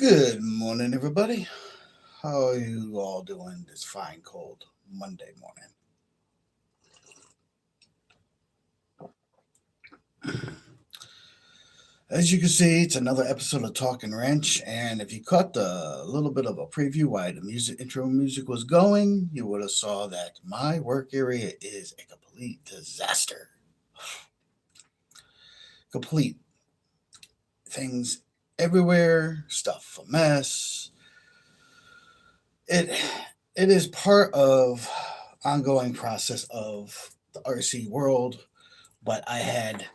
Good morning, everybody. How are you all doing this fine, cold Monday morning? As you can see, it's another episode of Talking Wrench, and if you caught the little bit of a preview why the music intro music was going, you would have saw that my work area is a complete disaster. Complete things everywhere, stuff a mess. It it is part of ongoing process of the RC world, but I had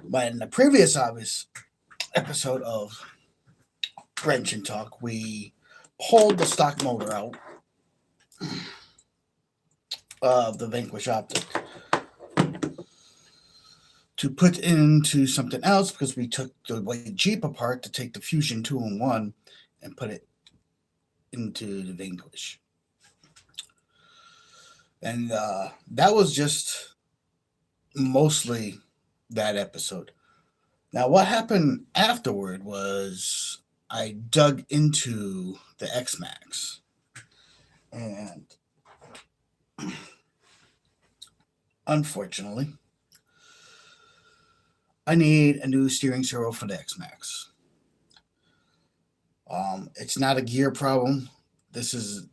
but in the previous obvious episode of Wrench and Talk, we pulled the stock motor out of the Vanquish Optic to put into something else because we took the white Jeep apart to take the Fusion 2-in-1 and put it into the Vanquish. And that was just mostly that episode. Now, what happened afterward was I dug into the X Max, and unfortunately, I need a new steering servo for the X Max. It's not a gear problem. This is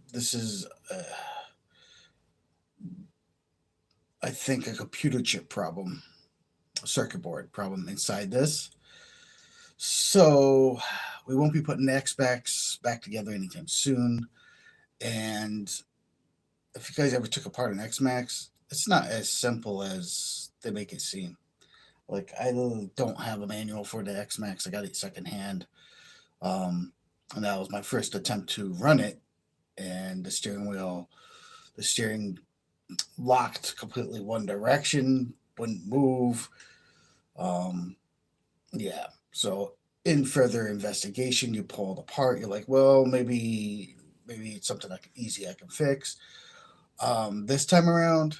I think a computer chip problem, a circuit board problem inside this. So we won't be putting the X Max back together anytime soon. And if you guys ever took apart an X Max, it's not as simple as they make it seem. Like I don't have a manual for the X Max. I got it secondhand, um, and that was my first attempt to run it. And the steering locked completely one direction, wouldn't move. Um, yeah. So in further investigation, you pull it apart. You're like, well, maybe it's something easy I can fix. This time around,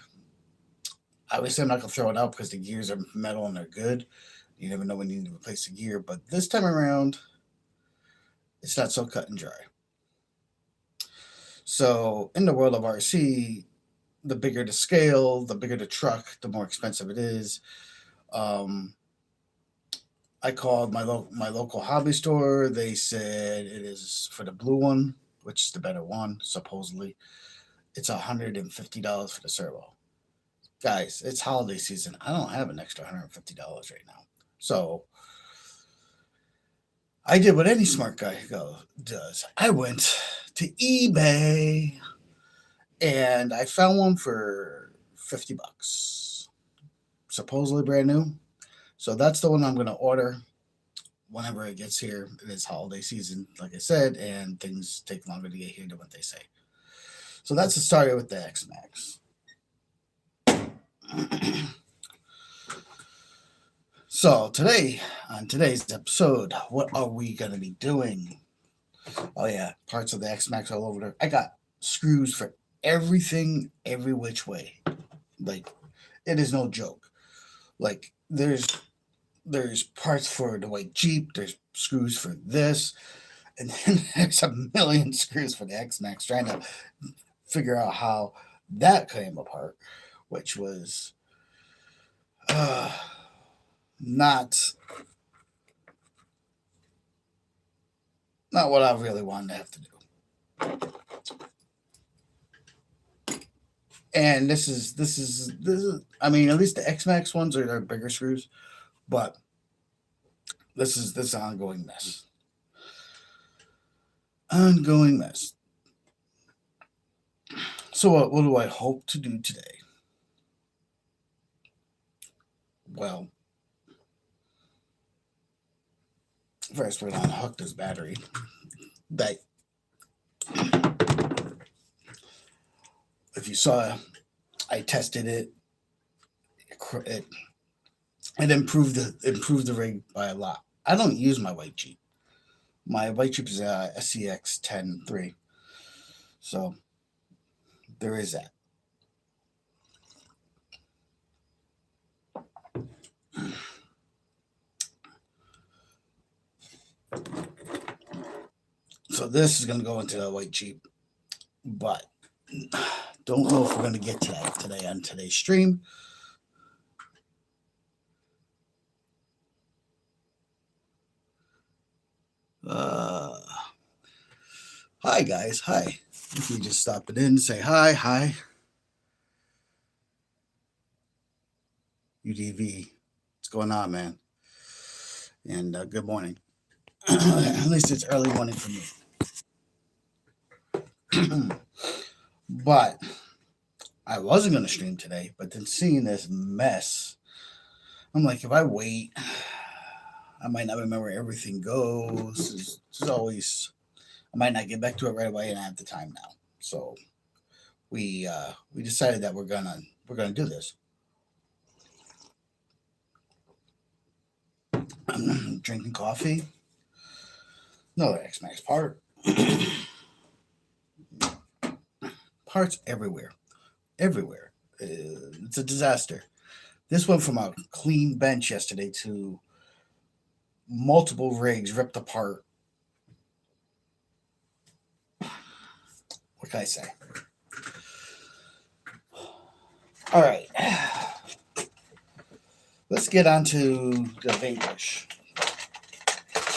obviously I'm not gonna throw it out because the gears are metal and they're good. You never know when you need to replace the gear, but this time around, it's not so cut and dry. So in the world of RC, the bigger the scale, the bigger the truck, the more expensive it is. Um, I called my local hobby store. They said it is for the blue one, which is the better one. Supposedly, it's $150 for the servo. Guys, it's holiday season. I don't have an extra $150 right now, so I did what any smart guy does. I went to eBay and I found one for $50, supposedly brand new. So that's the one I'm going to order whenever it gets here. It is holiday season, like I said, and things take longer to get here than what they say. So that's the story with the X Max. So on today's episode, what are we going to be doing? Oh yeah, parts of the X Max all over there. I got screws for everything, every which way. Like it is no joke. Like there's parts for the white Jeep. There's screws for this, and then there's a million screws for the X Max. Trying to figure out how that came apart, which was uh, not not what I really wanted to have to do. And this is. I mean, at least the X Max ones are bigger screws, but this is an ongoing mess. Ongoing mess. So what do I hope to do today? Well, first we're gonna unhook this battery. That if you saw, I tested it. It, it improved the rig by a lot. I don't use my white Jeep. My white Jeep is a SCX 10.3, so there is that. So this is going to go into the white Jeep, but don't know if we're going to get to that today on today's stream. Hi guys, hi. If you just stop it in, say hi. UDV, what's going on, man? And good morning. At least it's early morning for me. But I wasn't going to stream today, but then seeing this mess, I'm like, if I wait, I might not remember where everything goes. It's always, I might not get back to it right away, and I have the time now. So we decided that we're gonna do this. I'm drinking coffee. Another X-Max part. Parts everywhere. It's a disaster. This went from a clean bench yesterday to multiple rigs ripped apart. What can I say? All right. Let's get on to the vanquish.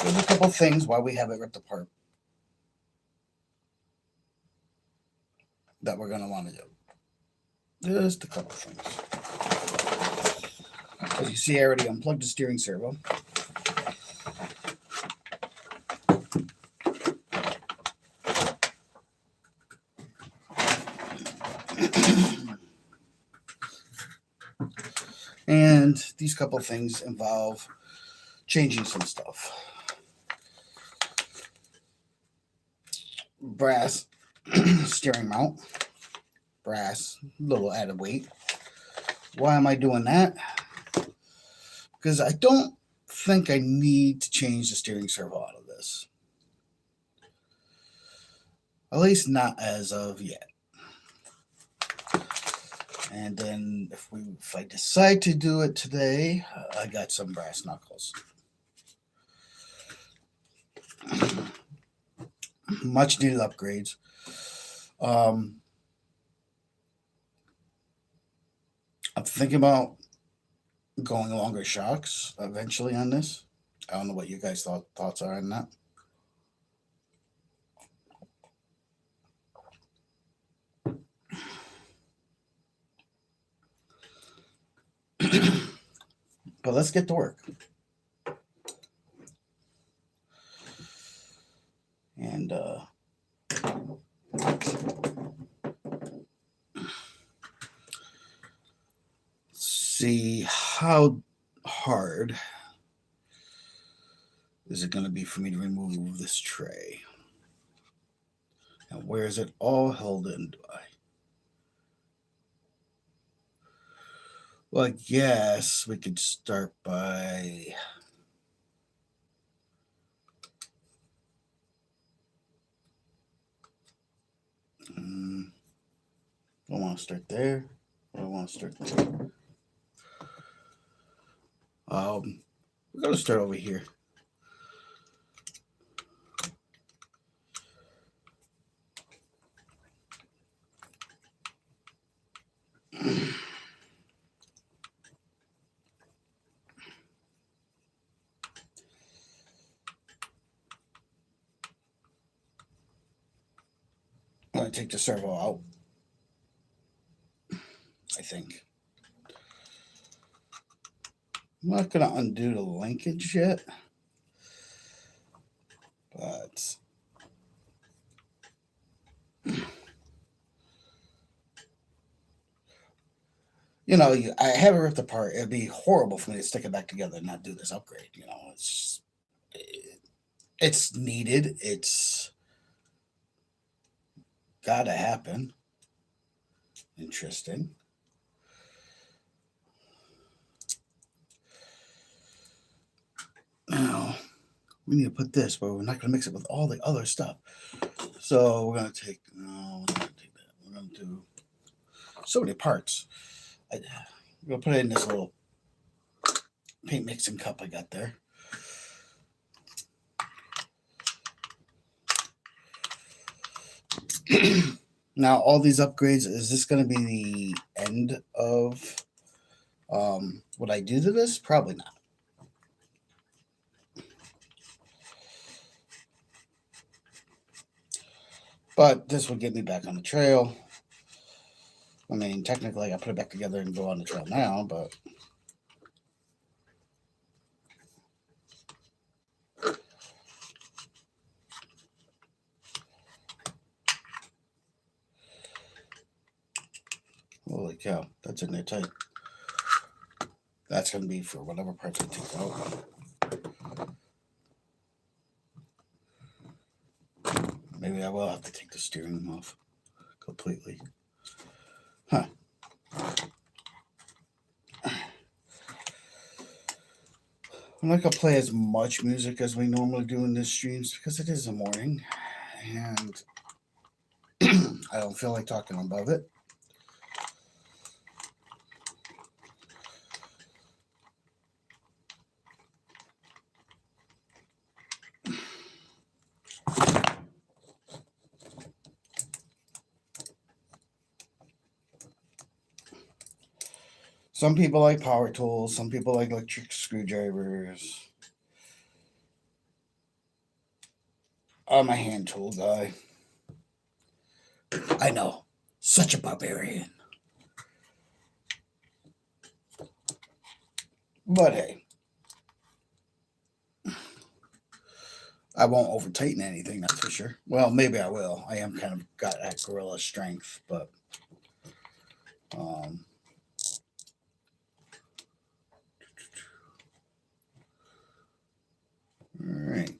There's a couple things why we have it ripped apart that we're going to want to do. Just a couple things. As you see, I already unplugged the steering servo. And these couple things involve changing some stuff. Brass steering mount. Brass, a little added weight. Why am I doing that? Because I don't think I need to change the steering servo out of this. At least not as of yet. And then if I decide to do it today, I got some brass knuckles. Much needed upgrades. I'm thinking about going longer shocks eventually on this. I don't know what you guys thoughts are on that. But let's get to work. And see how hard is it going to be for me to remove this tray. And where is it all held in? Well, I guess we could start by I want to start there. I want to start there. We're going to start over here. I'm going to take the servo out, I think. I'm not going to undo the linkage yet, but you know, I have it ripped apart. It'd be horrible for me to stick it back together and not do this upgrade. You know, it's needed. It's gotta happen. Interesting. Now we need to put this, but we're not gonna mix it with all the other stuff. So we're gonna take. No, we're gonna take that. We're gonna do so many parts. I'm gonna put it in this little paint mixing cup I got there. Now, all these upgrades, is this going to be the end of what I do to this? Probably not. But this will get me back on the trail. I mean, technically, I put it back together and go on the trail now, but holy cow, that's in there tight. That's going to be for whatever parts I take out. Maybe I will have to take the steering off completely. Huh. I'm not going to play as much music as we normally do in these streams because it is the morning and I don't feel like talking above it. Some people like power tools, some people like electric screwdrivers. I'm a hand tool guy. I know, such a barbarian. But hey, I won't over tighten anything, that's for sure. Well, maybe I will. I am kind of got that gorilla strength, but all right.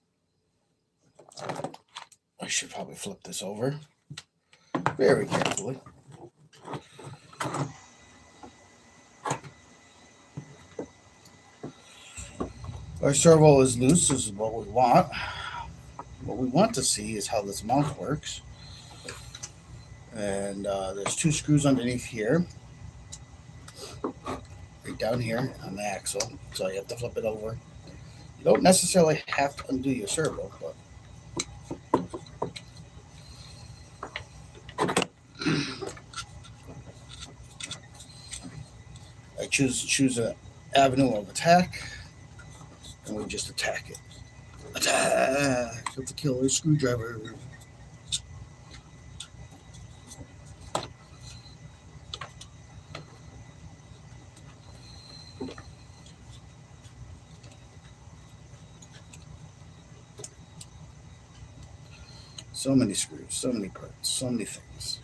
I should probably flip this over very carefully. Our servo is loose. This is what we want. What we want to see is how this mount works. And there's two screws underneath here, right down here on the axle. So you have to flip it over. You don't necessarily have to undo your servo, but I choose an avenue of attack, and we just attack it. Attack with the killer screwdriver. So many screws, so many parts, so many things.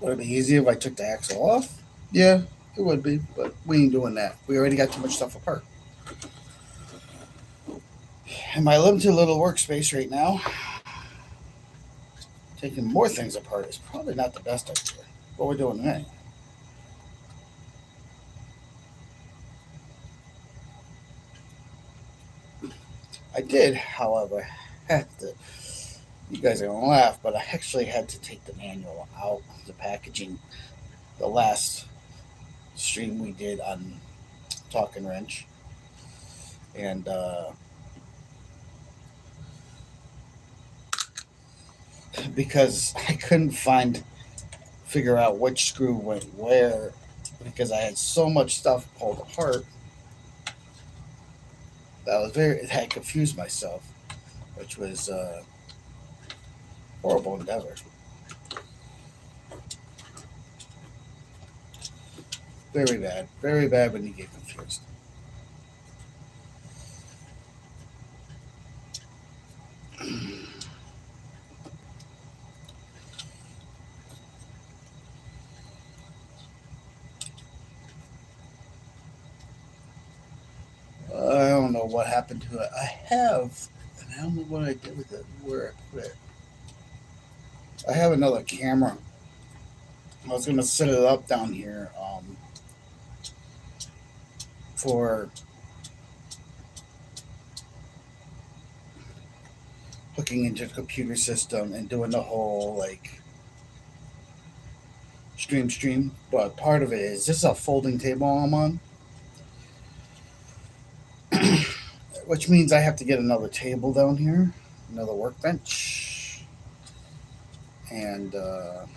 Would it be easier if I took the axle off? Yeah, it would be, but we ain't doing that. We already got too much stuff apart. In my limited little workspace right now, taking more things apart is probably not the best idea. What we're doing today. I did, however, have to. You guys are gonna laugh, but I actually had to take the manual out of the packaging. The last stream we did on Talking Wrench, and because I couldn't figure out which screw went where, because I had so much stuff pulled apart, that confused myself, which was horrible endeavor. Very bad when you get confused. I don't know what happened to it. I have, and I don't know what I did with it, where I put it. I have another camera. I was going to set it up down here for hooking into the computer system and doing the whole like stream. But part of it is this is a folding table I'm on, which means I have to get another table down here, another workbench, and the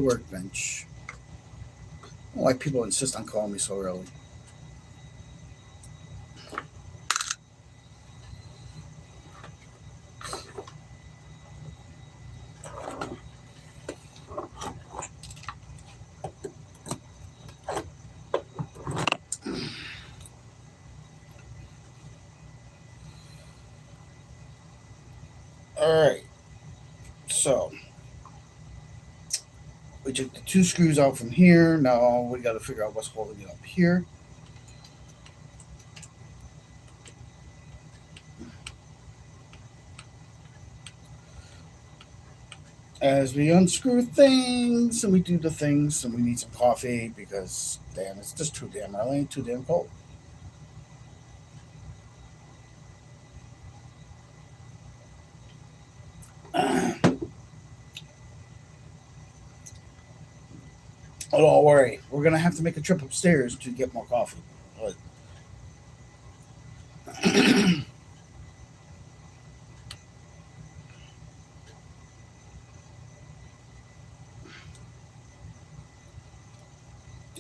workbench. I don't like people insist on calling me so early. All right, so we took the two screws out from here. Now we got to figure out what's holding it up here. As we unscrew things and we do the things, and we need some coffee because damn, it's just too damn early, too damn cold. Oh, don't worry. We're gonna have to make a trip upstairs to get more coffee. But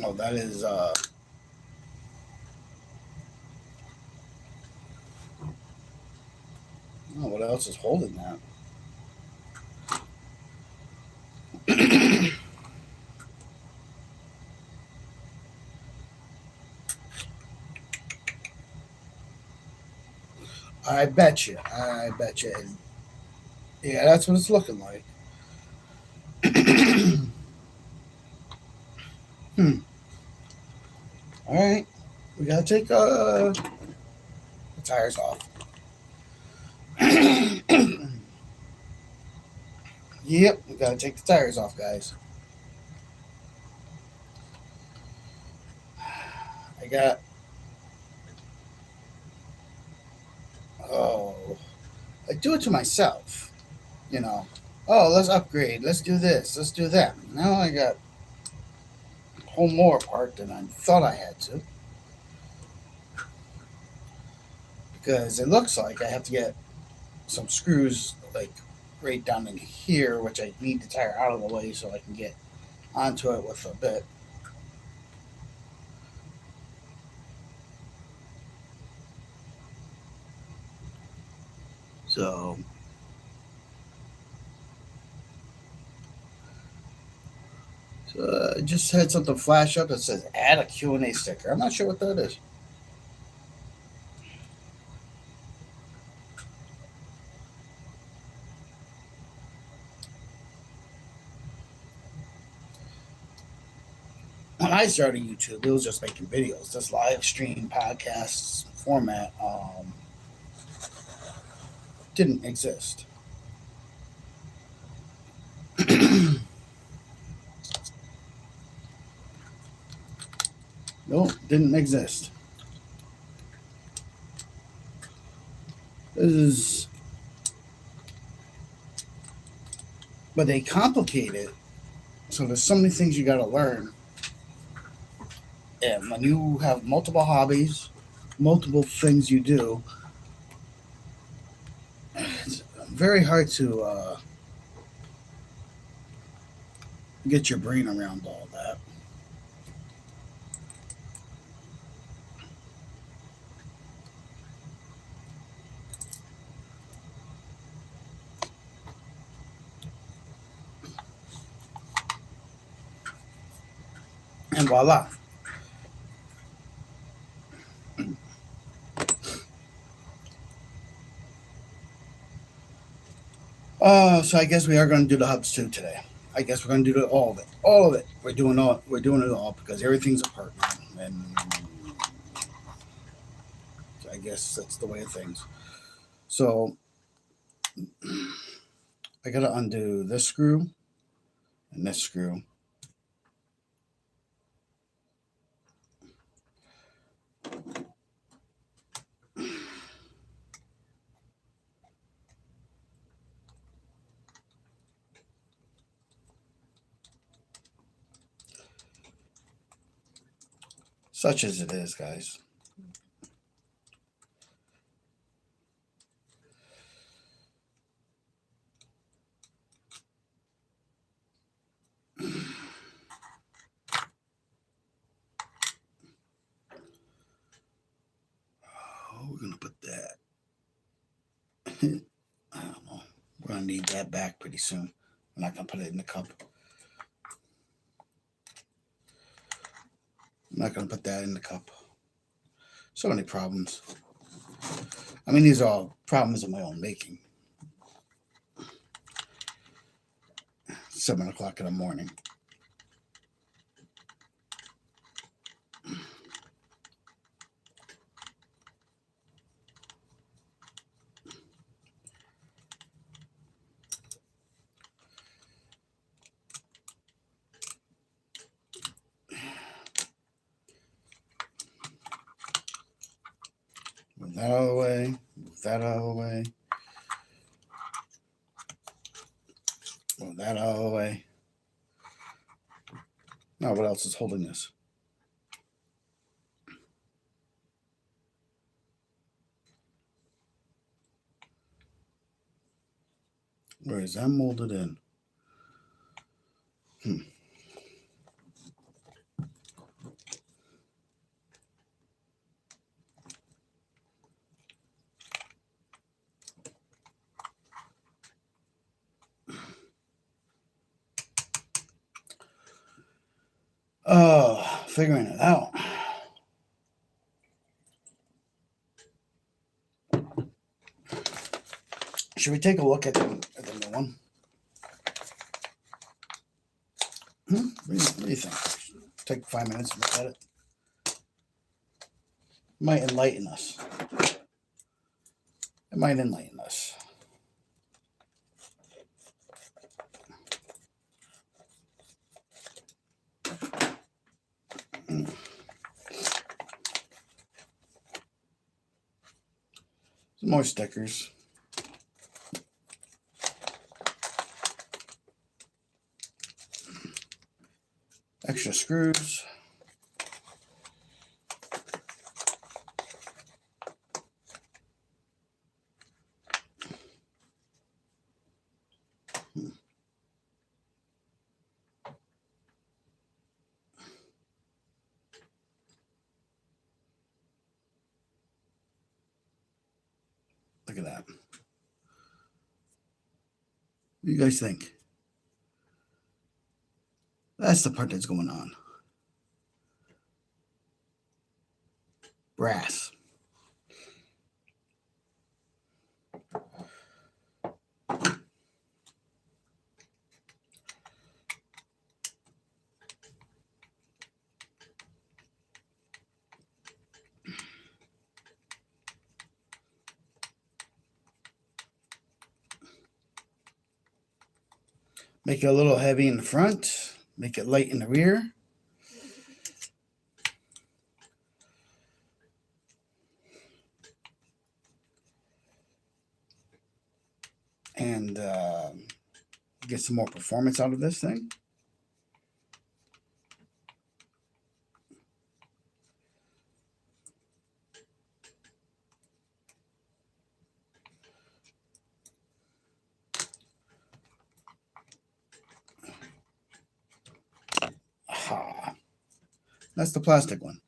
oh, that is oh, what else is holding that? I bet you. I bet you. Yeah, that's what it's looking like. Hmm. All right, we gotta take the tires off. Yep, we gotta take the tires off, guys. I got. Oh, I do it to myself. You know. Oh, let's upgrade. Let's do this. Let's do that. Now I got a whole more part than I thought I had to. Because it looks like I have to get some screws like right down in here, which I need the tire out of the way so I can get onto it with a bit. So I just had something flash up that says add a Q&A sticker. I'm not sure what that is. When I started YouTube, it was just making videos. This live stream podcasts format didn't exist. No, didn't exist. This is, but they complicate it. So there's so many things you got to learn. And when you have multiple hobbies, multiple things you do, it's very hard to get your brain around all that. And voila. So I guess we are going to do the hubs too today. I guess we're going to do all of it. All of it. We're doing it all because everything's a part now, and I guess that's the way of things. So I got to undo this screw and this screw. Such as it is, guys. Oh, we're gonna put that. I don't know. We're gonna need that back pretty soon. I'm not gonna put it in the cup. I'm not gonna put that in the cup. So many problems. I mean, these are all problems of my own making. 7 o'clock in the morning. Move that out of the way. Move that out of the way. Move that out of the way. Now, what else is holding this? Where is that molded in? Oh, figuring it out. Should we take a look at the new one? What do you think? Take 5 minutes to look at it. It might enlighten us. It might enlighten us. Some more stickers. Extra screws. Look at that. What do you guys think? That's the part that's going on. Brass. Make it a little heavy in the front. Make it light in the rear. And get some more performance out of this thing. Aha. That's the plastic one.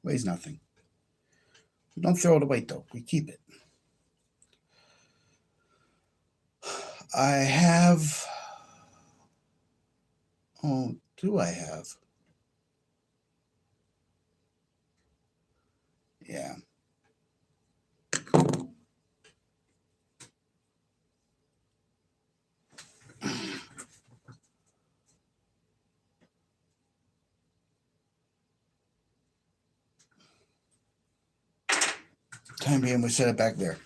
Weighs nothing. We don't throw it away though. We keep it. I have. Oh, do I have? Yeah. Time being, we set it back there.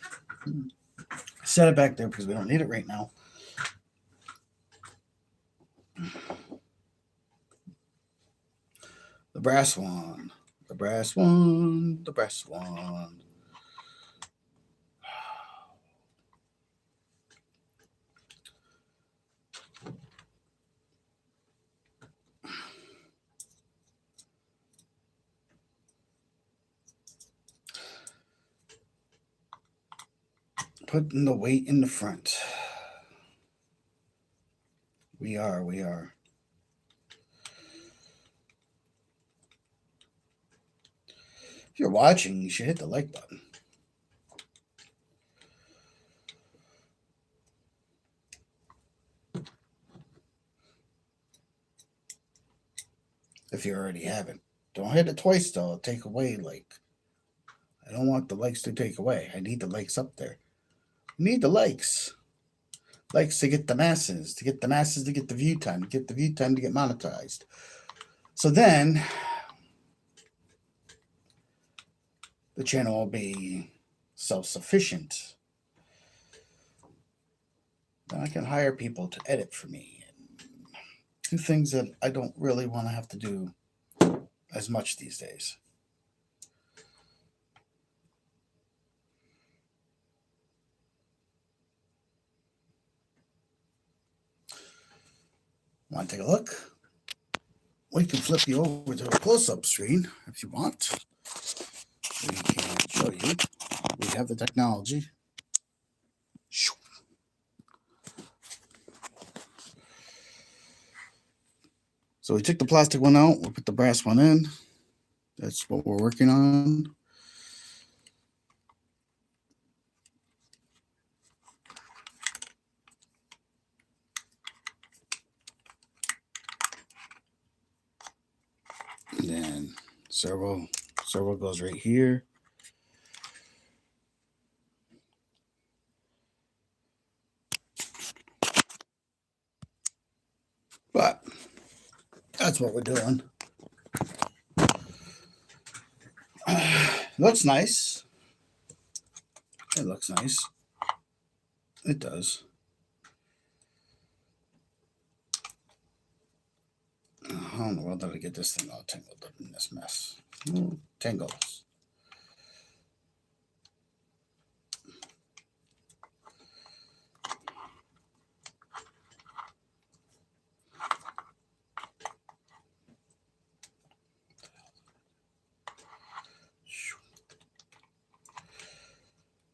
Set it back there because we don't need it right now. The brass one. The brass one. The brass one. putting the weight in the front. We are. If you're watching, you should hit the like button. If you already haven't. Don't hit it twice though. It'll take away I don't want the likes to take away. I need the likes up there. I need the likes. Likes to get the masses, to get the masses to get the view time, to get the view time to get monetized. So then the channel will be self-sufficient. Then I can hire people to edit for me and do things that I don't really want to have to do as much these days. Want to take a look? We can flip you over to a close-up screen if you want. We can show you. We have the technology. So we took the plastic one out. We put the brass one in. That's what we're working on. And then servo goes right here. But that's what we're doing. Looks nice. It looks nice. It does. How in the world did I get this thing all tangled up in this mess? Tangles.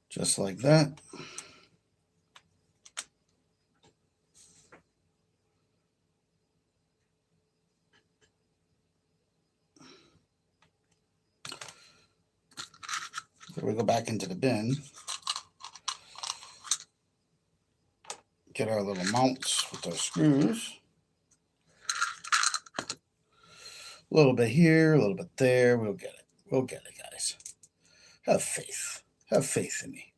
Just like that. So we go back into the bin. Get our little mounts with our screws. A little bit here, a little bit there. We'll get it. We'll get it, guys. Have faith. Have faith in me.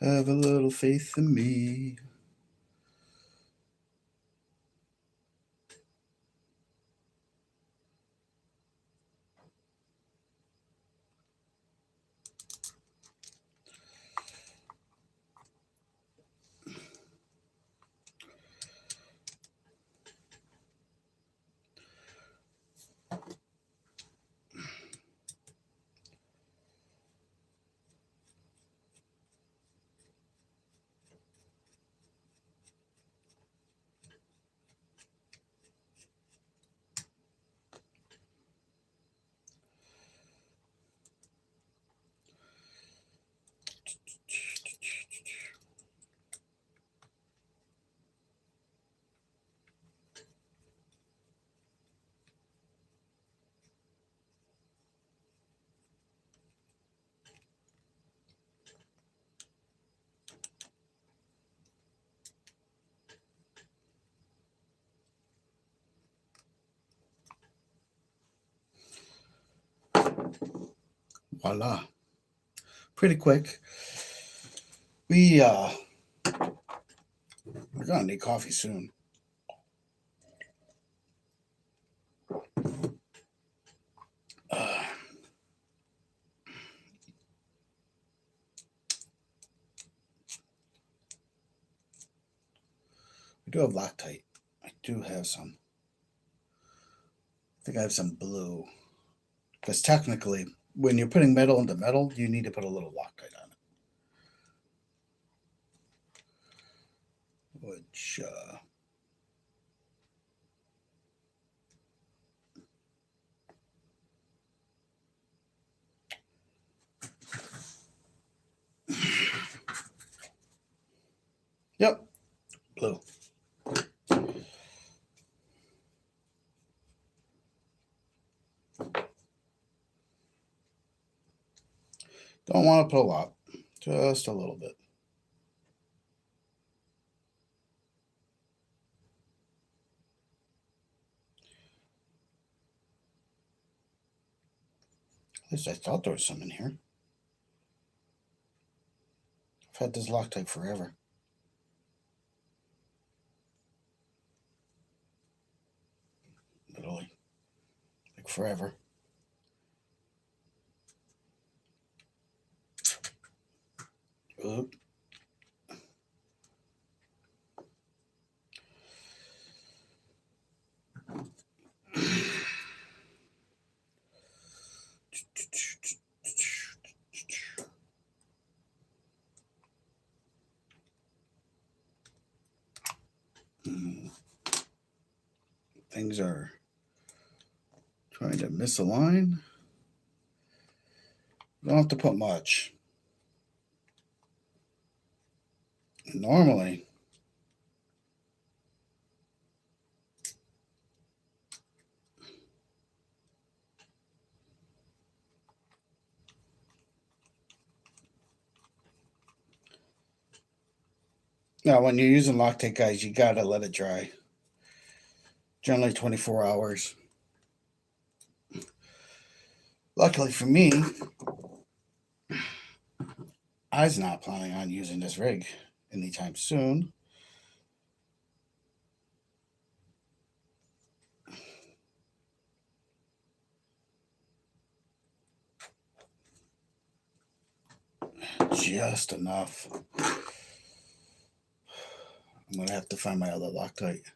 Have a little faith in me. Voila. Pretty quick. We're gonna need coffee soon. I do have Loctite. I do have some. I think I have some blue. Because technically, when you're putting metal into metal, you need to put a little Loctite on it. Which, yep, blue. Don't want to put a lot, just a little bit. At least I thought there was some in here. I've had this Loctite forever. Literally. Like forever. Oop. Things are trying to misalign. Don't have to put much. Normally, now when you're using Loctite, guys, you gotta let it dry. Generally 24 hours. Luckily for me, I was not planning on using this rig anytime soon. Just enough. I'm gonna have to find my other Loctite.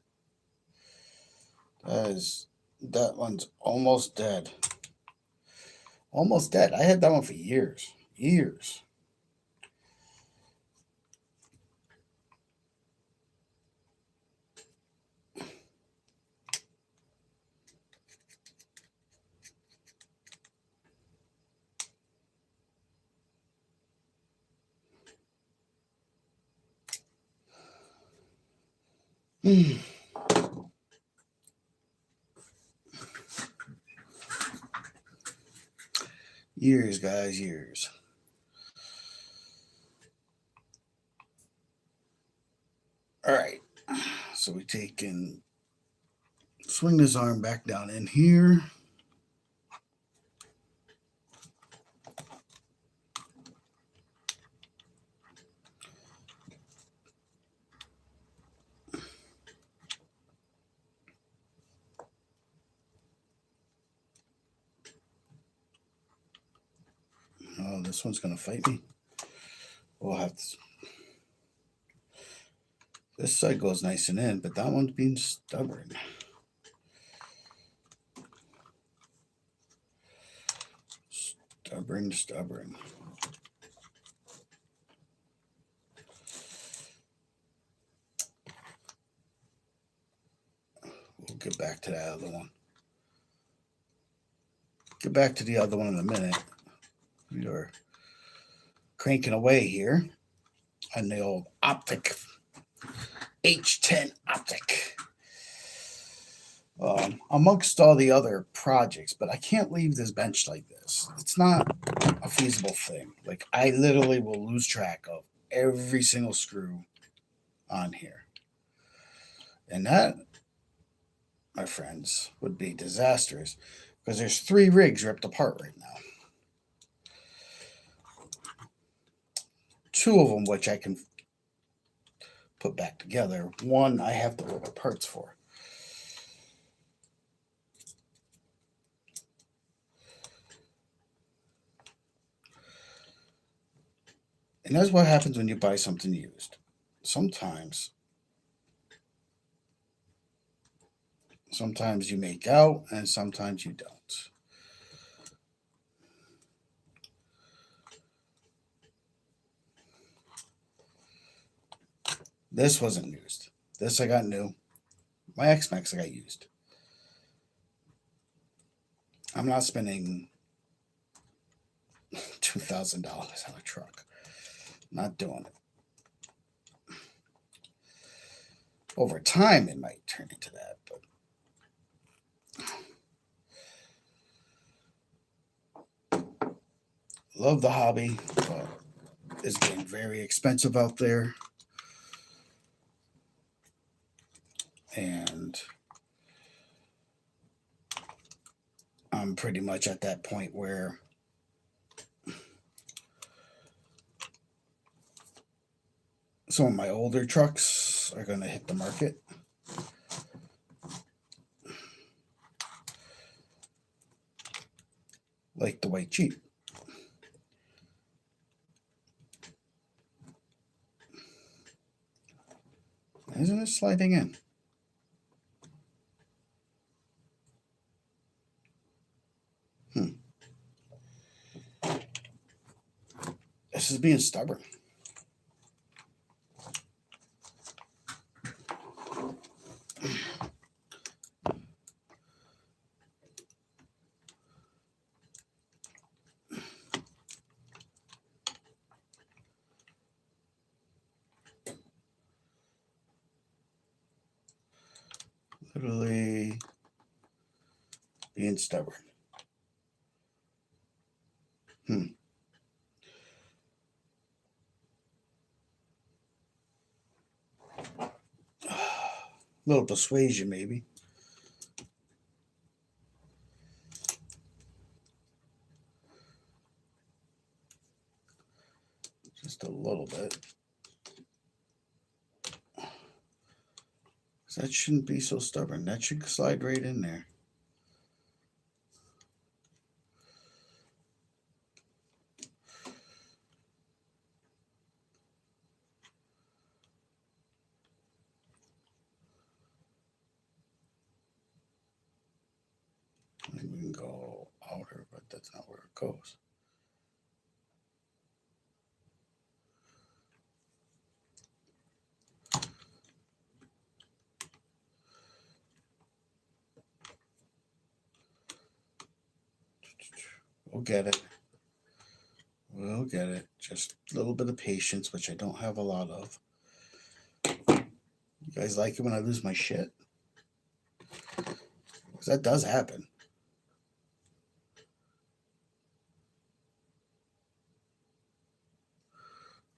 That one's almost dead. Almost dead. I had that one for years. Years. Years, guys, years. All right. So we take and swing this arm back down in here. Oh, this one's gonna fight me. We'll have to. This side goes nice and in, but that one's being stubborn. Stubborn. We'll get back to that other one. Get back to the other one in a minute. We are cranking away here on the old optic H10 optic. Amongst all the other projects, but I can't leave this bench like this. It's not a feasible thing. Like, I literally will lose track of every single screw on here. And that, my friends, would be disastrous because there's 3 rigs ripped apart right now. 2 of them, which I can put back together. 1 I have to order parts for. And that's what happens when you buy something used. Sometimes Sometimes you make out and sometimes you don't. This wasn't used. This I got new. My X-Max I got used. I'm not spending $2,000 on a truck. Not doing it. Over time, it might turn into that, but love the hobby, but it's getting very expensive out there. And I'm pretty much at that point where some of my older trucks are going to hit the market. Like the white Jeep. Isn't it sliding in? This is being stubborn. Literally being stubborn. Little persuasion, maybe. Just a little bit. That shouldn't be so stubborn. That should slide right in there. We can go outer, but that's not where it goes. We'll get it. We'll get it. Just a little bit of patience, which I don't have a lot of. You guys like it when I lose my shit? Because that does happen.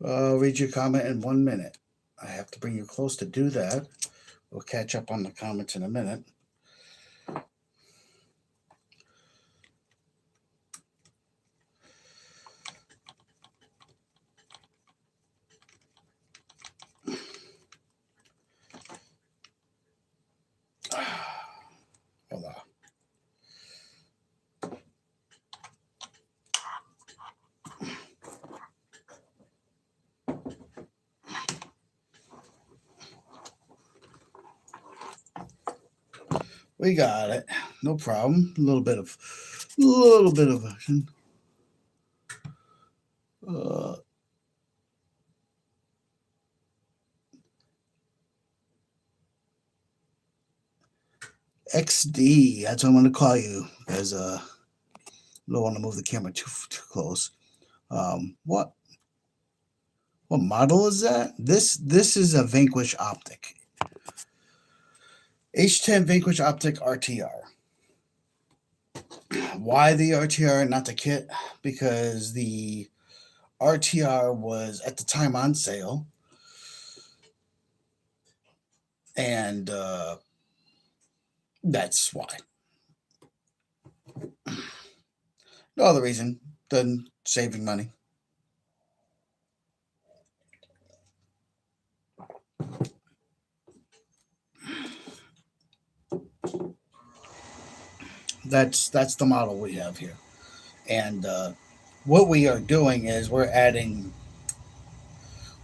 I'll read your comment in 1 minute. I have to bring you close to do that. We'll catch up on the comments in a minute. Hold on. We got it. No problem. A little bit of action. XD. That's what I'm going to call you, because I don't want to move the camera too close. What model is that? This is a Vanquish Optic. H10 Vanquish Optic RTR. Why the RTR, not the kit? Because the RTR was at the time on sale, and that's why. No other reason than saving money. That's the model we have here. And what we are doing is we're adding.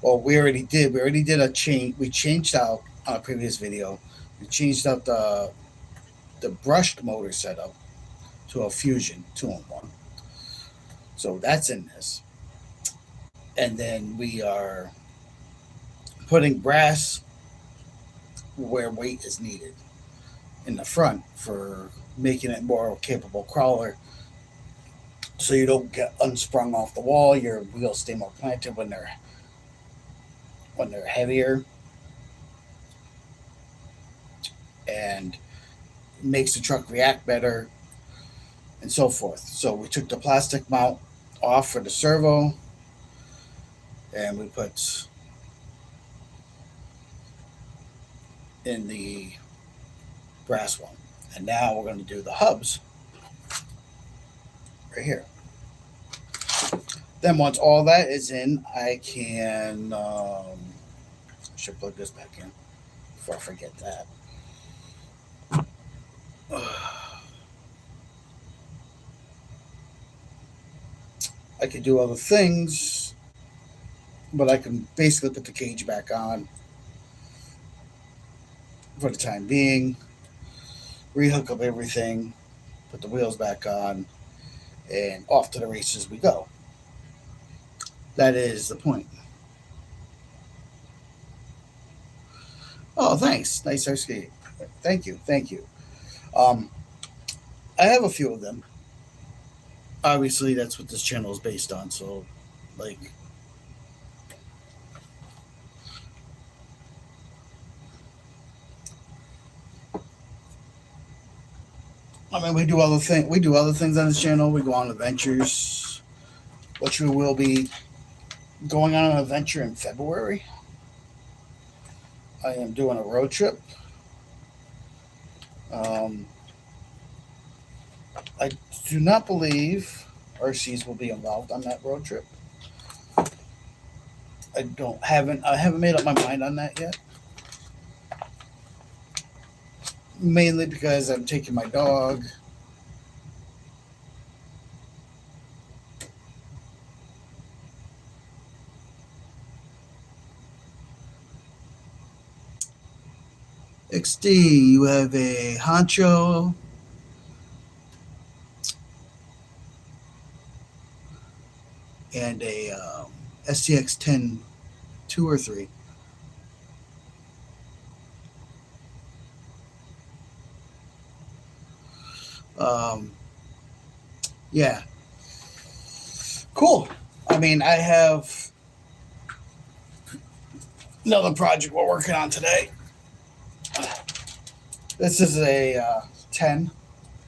Well, we already did a change. We changed out on a previous video. We changed out the the brushed motor setup to a Fusion 2-in-1. So that's in this. And then we are putting brass where weight is needed in the front for making it more capable crawler, so you don't get unsprung off the wall. Your wheels stay more planted when they're heavier, and makes the truck react better, and so forth. So we took the plastic mount off for the servo, and we put in the brass one. And now we're going to do the hubs right here. Then once all that is in, I can should plug this back in before I forget that. I could do other things, but I can basically put the cage back on for the time being, rehook up everything, put the wheels back on, and off to the races we go. That is the point. Oh, thanks. Nice ice skate. Thank you. I have a few of them. Obviously, that's what this channel is based on. So, like, I mean, we do other things on this channel. We go on adventures, which we will be going on an adventure in February. I am doing a road trip. I do not believe RCs will be involved on that road trip. I haven't made up my mind on that yet. Mainly because I'm taking my dog. XD, you have a Honcho. And a STX 10 2 or 3. Yeah. Cool. I mean, I have another project we're working on today. This is a 10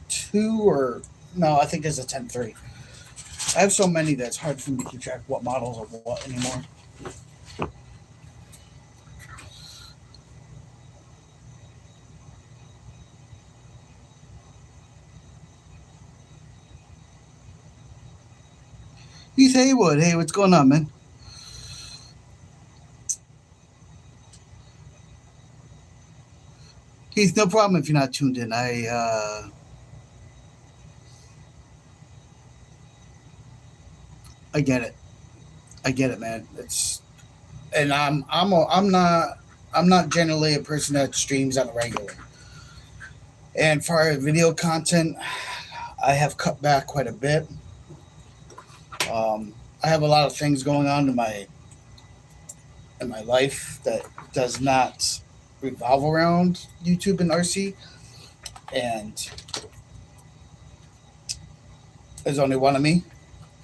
2 or no, I think it's a 10 3. I have so many that it's hard for me to keep track of what models are what anymore. Heath Haywood, hey, what's going on, man? Heath, no problem if you're not tuned in. I get it. I get it, man. And I'm not generally a person that streams on a regular. And for our video content, I have cut back quite a bit. I have a lot of things going on in my life that does not revolve around YouTube and RC, and there's only one of me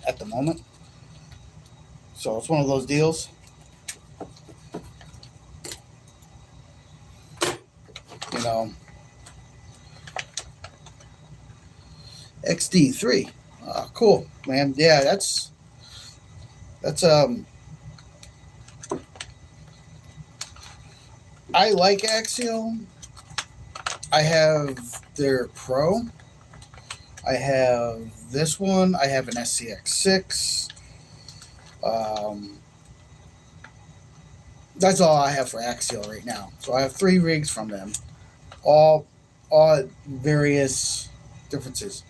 at the moment. So it's one of those deals. You know, XD3. Cool, man. Yeah, that's I like Axial. I have their Pro. I have this one. I have an SCX6. That's all I have for Axial right now. So I have 3 rigs from them, all various differences.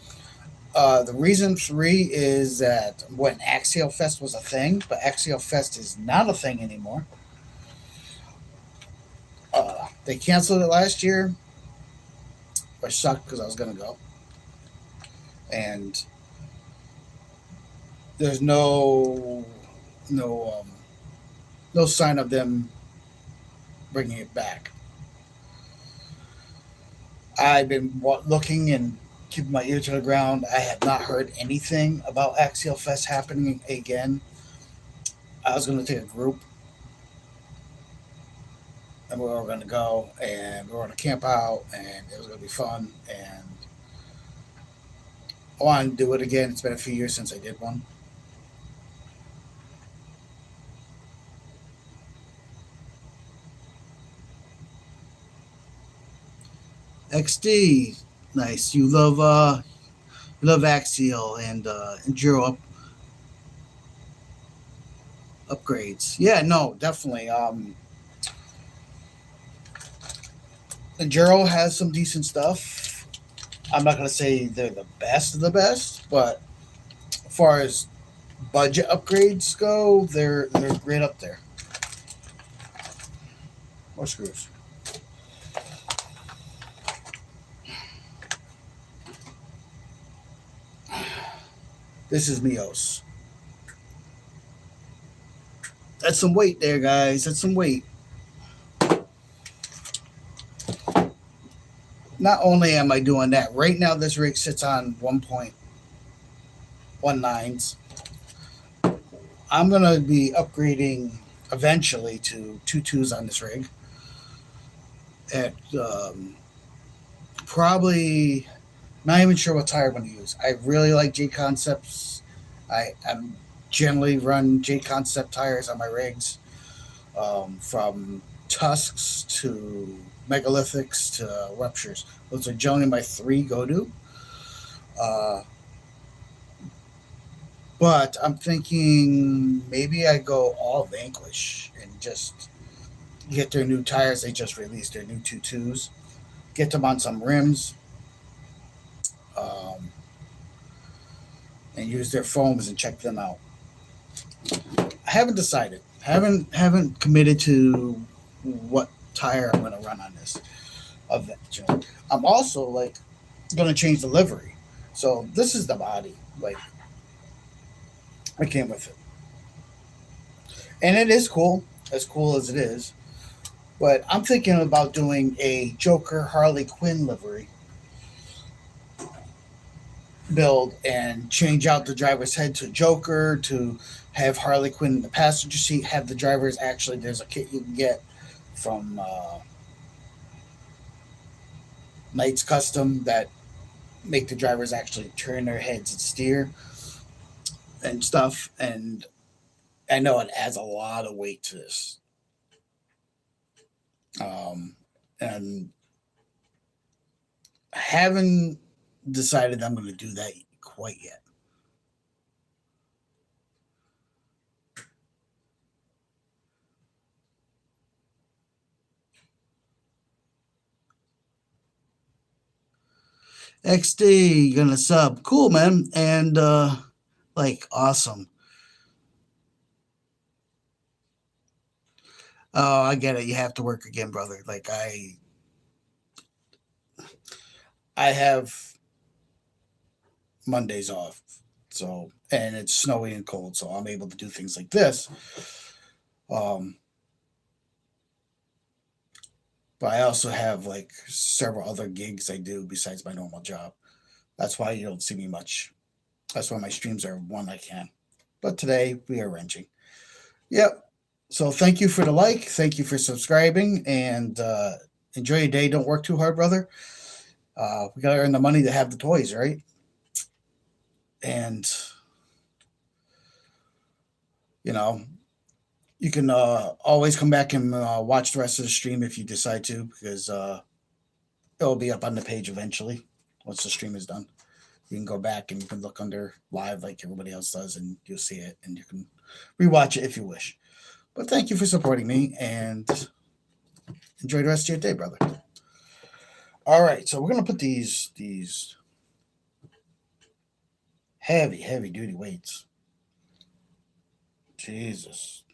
The reason 3 is that when Axial Fest was a thing, but Axial Fest is not a thing anymore. They canceled it last year, which sucked because I was gonna go, and there's no no sign of them bringing it back. I've been looking and keeping my ear to the ground. I have not heard anything about Axial Fest happening again. I was going to take a group and we were going to go and we were going to camp out and it was going to be fun. And I want to do it again. It's been a few years since I did one. XD, nice. You love Axial and Enduro upgrades. Yeah, no, definitely. Enduro has some decent stuff. I'm not gonna say they're the best of the best, but as far as budget upgrades go, they're great up there. More screws. This is Mios. That's some weight there, guys. That's some weight. Not only am I doing that, right now this rig sits on 1.19s. I'm gonna be upgrading eventually to 2.2s on this rig. At probably not even sure what tire I'm gonna use. I really like J Concepts. I'm generally run J Concept tires on my rigs, from Tusks to Megalithics to Ruptures. Those are generally my three go to. Uh, but I'm thinking maybe I go all Vanquish and just get their new tires. They just released their new 2.2s. Get them on some rims, um, and use their foams and check them out. I haven't decided. Haven't committed to what tire I'm going to run on this eventually. I'm also like going to change the livery. So this is the body. Like I came with it, and it is cool as it is. But I'm thinking about doing a Joker Harley Quinn livery build and change out the driver's head to Joker, to have Harley Quinn in the passenger seat, have the drivers actually, there's a kit you can get from Knights Custom that make the drivers actually turn their heads and steer and stuff. And I know it adds a lot of weight to this. And I haven't decided I'm going to do that quite yet. XD gonna sub. Cool, man. And like awesome. Oh, I get it. You have to work again, brother. Like I have Mondays off. So and it's snowy and cold, so I'm able to do things like this. Um but I also have like several other gigs I do besides my normal job. That's why you don't see me much. That's why my streams are one I can. But today we are wrenching. Yep. So thank you for the like. Thank you for subscribing, and enjoy your day. Don't work too hard, brother. We gotta earn the money to have the toys, right? And you know, you can always come back and watch the rest of the stream if you decide to, because it'll be up on the page eventually once the stream is done. You can go back and you can look under live like everybody else does, and you'll see it, and you can rewatch it if you wish. But thank you for supporting me, and enjoy the rest of your day, brother. All right, so we're gonna put these heavy duty weights. Jesus,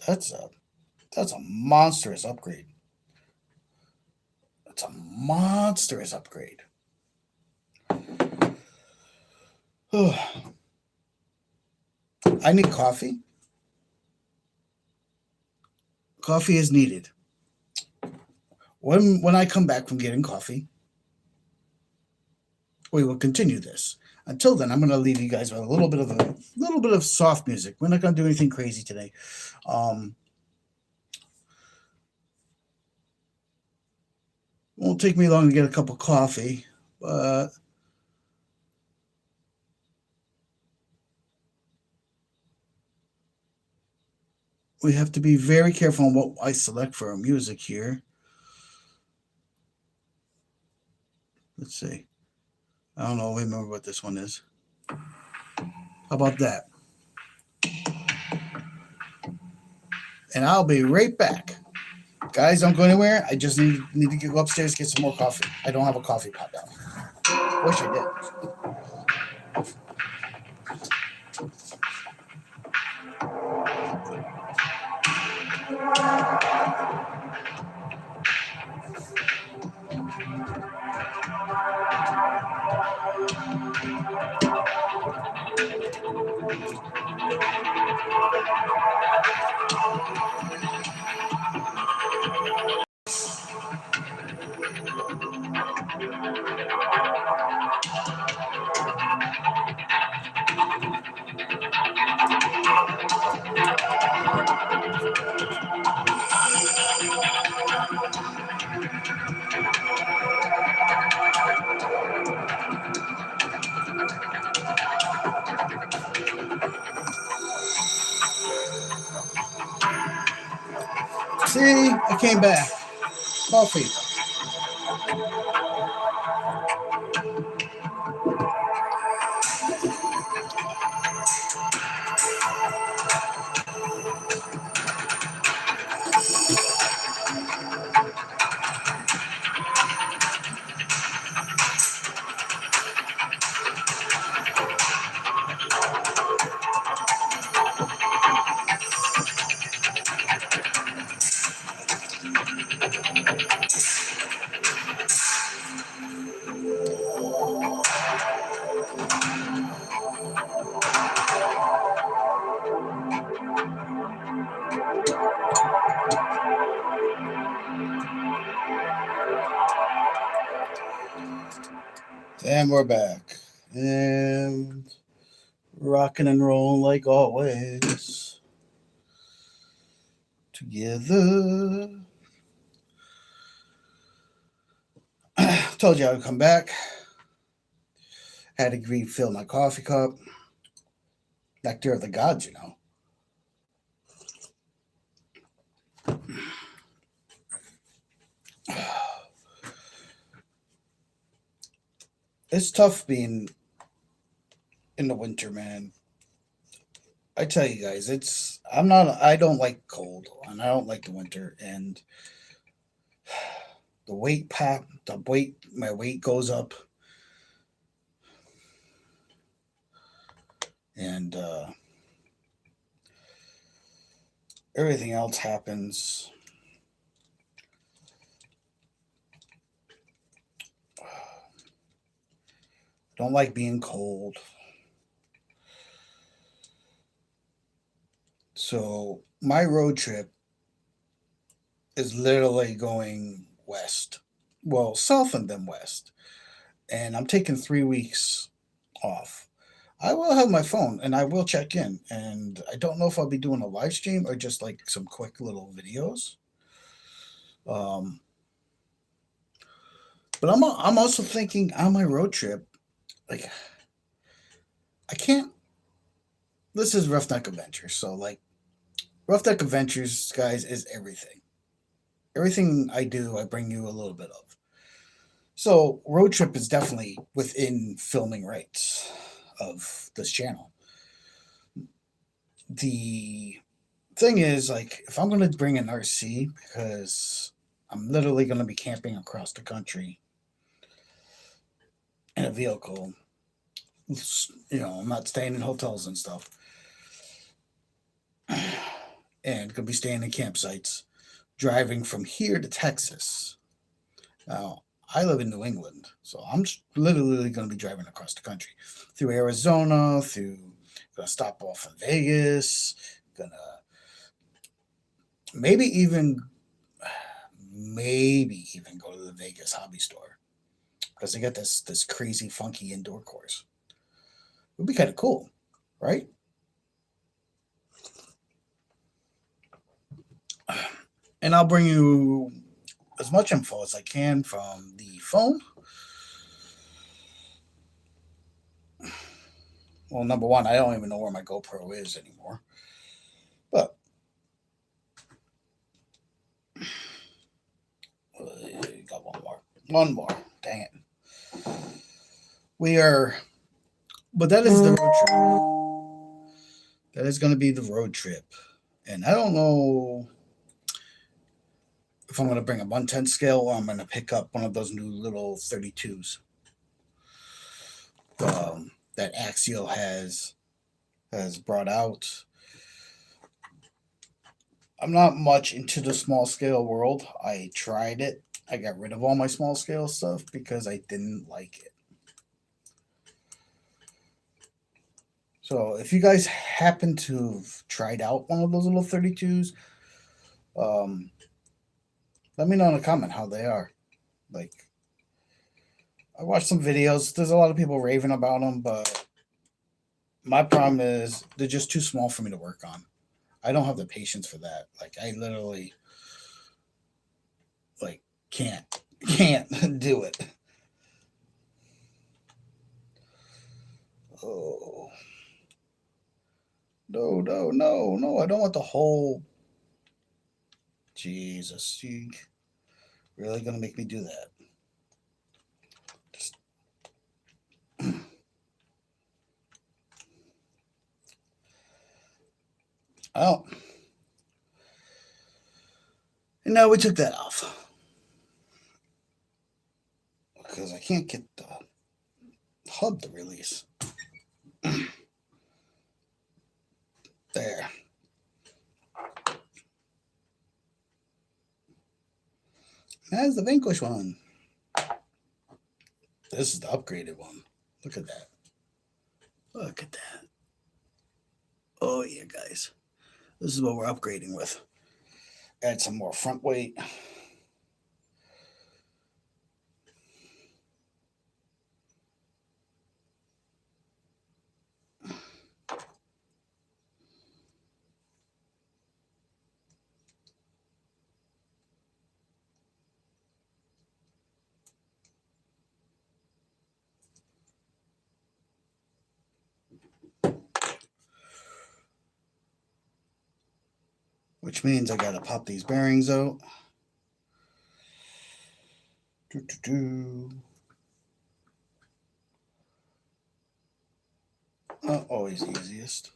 that's a monstrous upgrade it's a monstrous upgrade. I need coffee. Coffee is needed. When I come back from getting coffee, we will continue this. Until then, I'm going to leave you guys with a little bit of soft music. We're not going to do anything crazy today. Won't take me long to get a cup of coffee, but we have to be very careful on what I select for our music here. Let's see. I don't know. Remember what this one is. How about that? And I'll be right back. Guys, don't go anywhere. I just need to go upstairs, get some more coffee. I don't have a coffee pot down here. Wish I did. See, I came back. Coffee. And we're back. And rocking and rolling like always. Together. Told you I would come back. Had to refill my coffee cup. Nectar of the gods, you know. It's tough being in the winter, man. I tell you guys, I don't like cold and I don't like the winter, and my weight goes up, and everything else happens. Don't like being cold. So my road trip is literally going west. Well, south and then west. And I'm taking 3 weeks off. I will have my phone and I will check in. And I don't know if I'll be doing a live stream or just like some quick little videos. But I'm also thinking on my road trip, like I can't. This is Roughneck Adventures, so like Roughneck Adventures, guys, is everything. Everything I do, I bring you a little bit of. So road trip is definitely within filming rights of this channel. The thing is, like, if I'm going to bring an RC, because I'm literally going to be camping across the country in a vehicle, you know, I'm not staying in hotels and stuff, and going to be staying in campsites, driving from here to Texas. Now, I live in New England, so I'm literally going to be driving across the country through Arizona, gonna stop off in Vegas, gonna maybe even go to the Vegas hobby store because they got this crazy funky indoor course. It would be kind of cool, right? And I'll bring you as much info as I can from the phone. Well, number one, I don't even know where my GoPro is anymore. But got one more. One more. Dang it. We are, but that is the road trip. That is going to be the road trip. And I don't know if I'm going to bring a 1/10 scale or I'm going to pick up one of those new little 32s that Axial has brought out. I'm not much into the small scale world. I tried it. I got rid of all my small scale stuff because I didn't like it. So if you guys happen to have tried out one of those little 32s, let me know in a comment how they are. Like, I watched some videos. There's a lot of people raving about them, but my problem is they're just too small for me to work on. I don't have the patience for that. Like, I literally like can't do it. Oh, no! I don't want the whole. Jesus, you really gonna make me do that? Just... Oh, and now we took that off because I can't get the hub to release. There. That's the Vanquish one. This is the upgraded one. Look at that. Look at that. Oh, yeah, guys. This is what we're upgrading with. Add some more front weight. Which means I gotta pop these bearings out. Not always the easiest.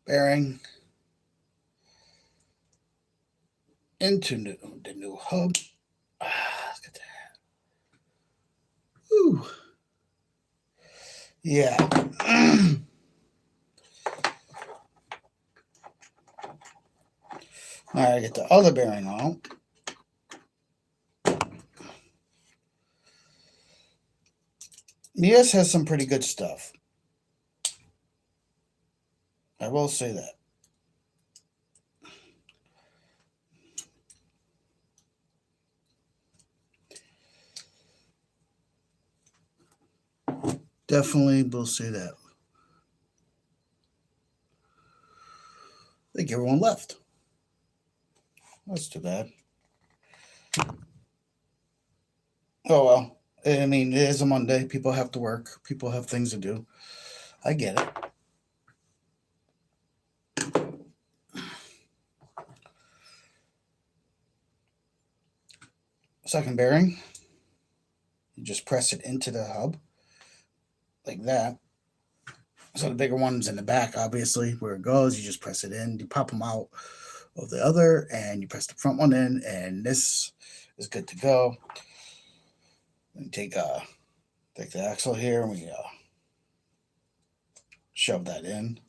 Bearing into the new hub. Look at that. Ooh. Yeah. All right, get the other bearing out. Mias has some pretty good stuff. I will say that. Definitely will say that. I think everyone left. That's too bad. Oh well. I mean, it is a Monday. People have to work. People have things to do. I get it. Second bearing. You just press it into the hub like that. So the bigger one's in the back, obviously, where it goes. You just press it in. You pop them out of the other, and you press the front one in, and this is good to go. And take the axle here, and we shove that in.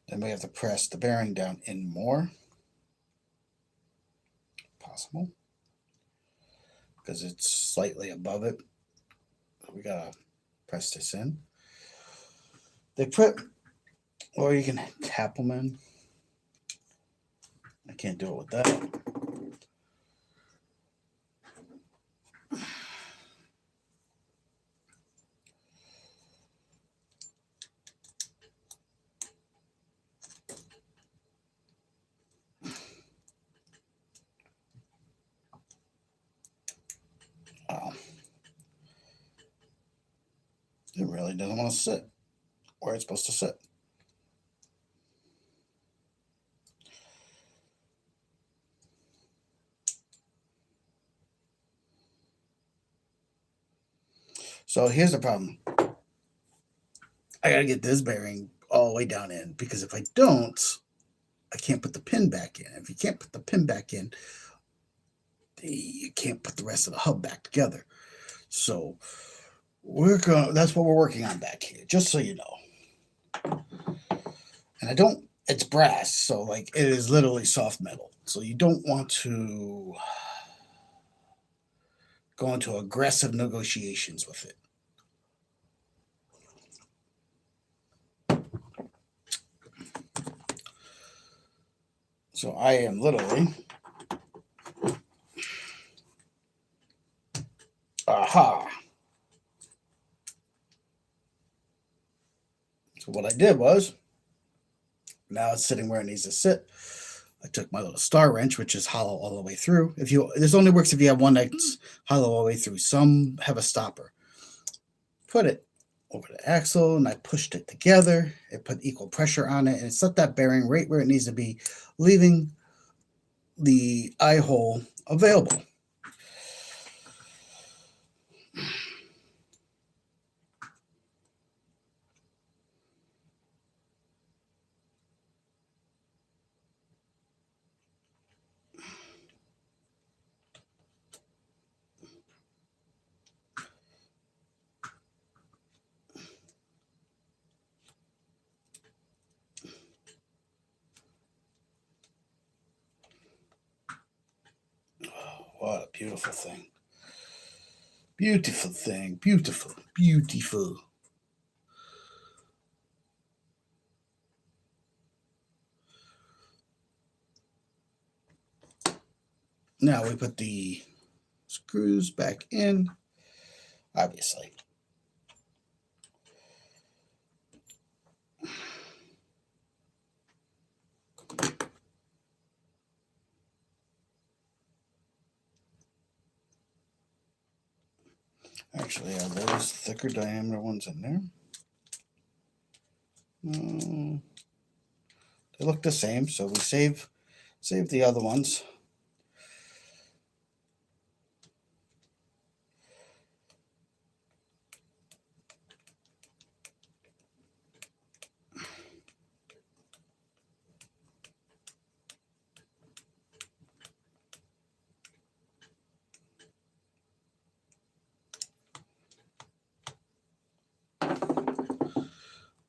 Then we have to press the bearing down in more, possible, because it's slightly above it. So we gotta press this in. They put, or you can tap them in. I can't do it with that. It really doesn't want to sit where it's supposed to sit. So here's the problem. I gotta get this bearing all the way down in, because if I don't, I can't put the pin back in. If you can't put the pin back in, you can't put the rest of the hub back together. So that's what we're working on back here, just so you know. And it's brass, so like it is literally soft metal. So you don't want to go into aggressive negotiations with it. So I am literally, aha. So what I did was, now it's sitting where it needs to sit. I took my little star wrench, which is hollow all the way through. This only works if you have one that's hollow all the way through. Some have a stopper. Put it over the axle, and I pushed it together. It put equal pressure on it, and it set that bearing right where it needs to be, leaving the eye hole available. What a beautiful thing. Beautiful thing. Beautiful. Beautiful. Now we put the screws back in, obviously. Actually, are those thicker diameter ones in there? They look the same, so we save the other ones.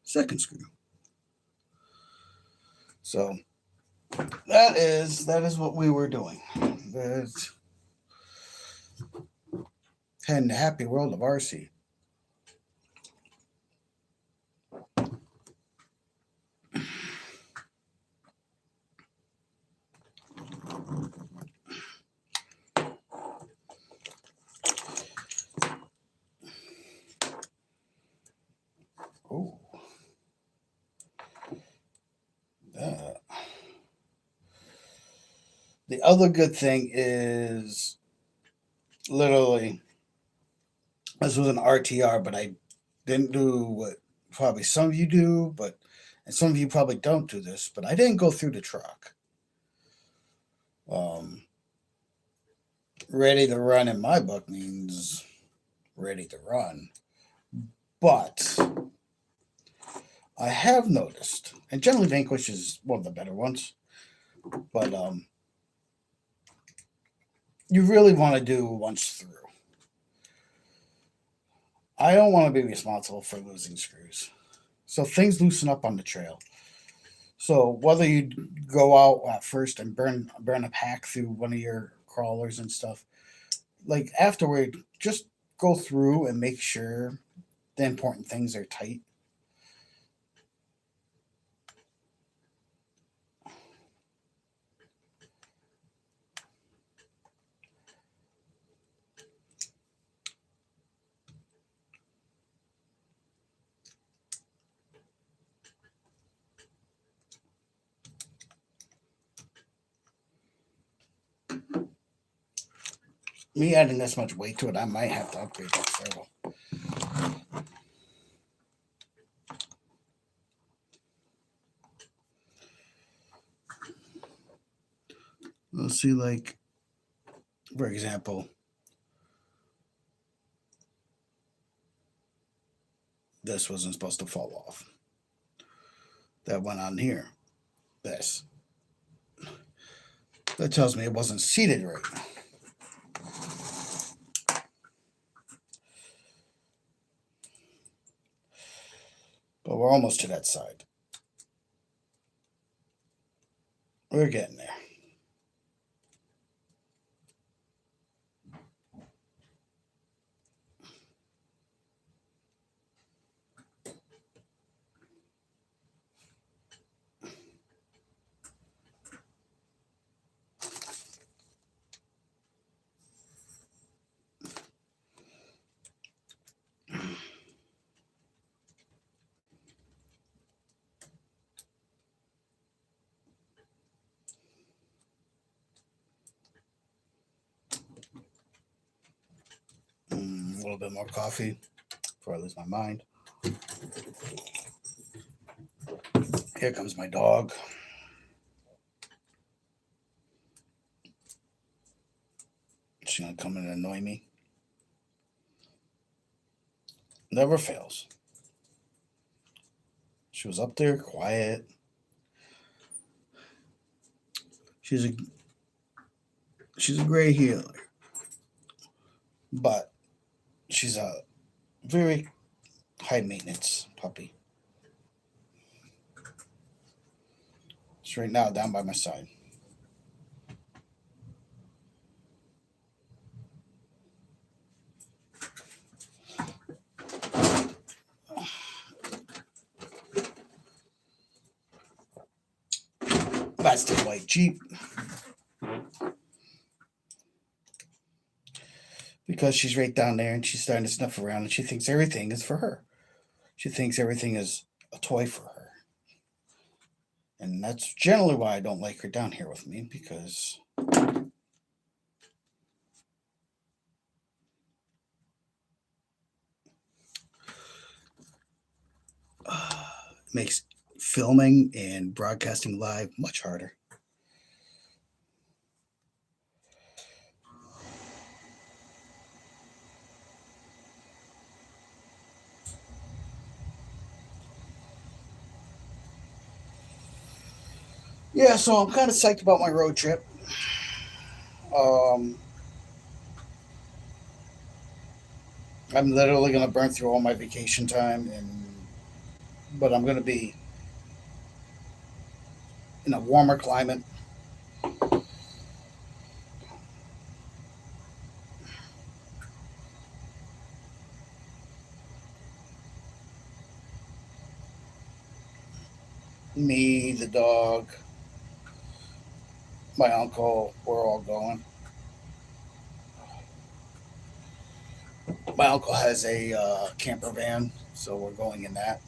Second screw. So that is what we were doing. That's in the happy world of RC. Oh, the other good thing is, literally, this was an RTR, but I didn't do what probably some of you do, but And some of you probably don't do this, but I didn't go through the truck. Ready to run in my book means ready to run. But I have noticed, and generally Vanquish is one of the better ones, but you really want to do once through. I don't want to be responsible for losing screws. So things loosen up on the trail. So whether you go out at first and burn a pack through one of your crawlers and stuff, like afterward, just go through and make sure the important things are tight. Me adding this much weight to it, I might have to upgrade that servo. Let's see, like, for example, this wasn't supposed to fall off. That went on here. This. That tells me it wasn't seated right. But we're almost to that side. We're getting there. A little bit more coffee before I lose my mind. Here comes my dog. She's gonna come and annoy me. Never fails. She was up there quiet. She's a gray heeler, but she's a very high maintenance puppy. She's right now down by my side. That's the white Jeep. Because she's right down there and she's starting to snuff around and she thinks everything is for her. She thinks everything is a toy for her. And that's generally why I don't like her down here with me, because it makes filming and broadcasting live much harder. Yeah, so I'm kind of psyched about my road trip. I'm literally going to burn through all my vacation time, but I'm going to be in a warmer climate. Me, the dog, my uncle, we're all going. My uncle has a camper van, so we're going in that.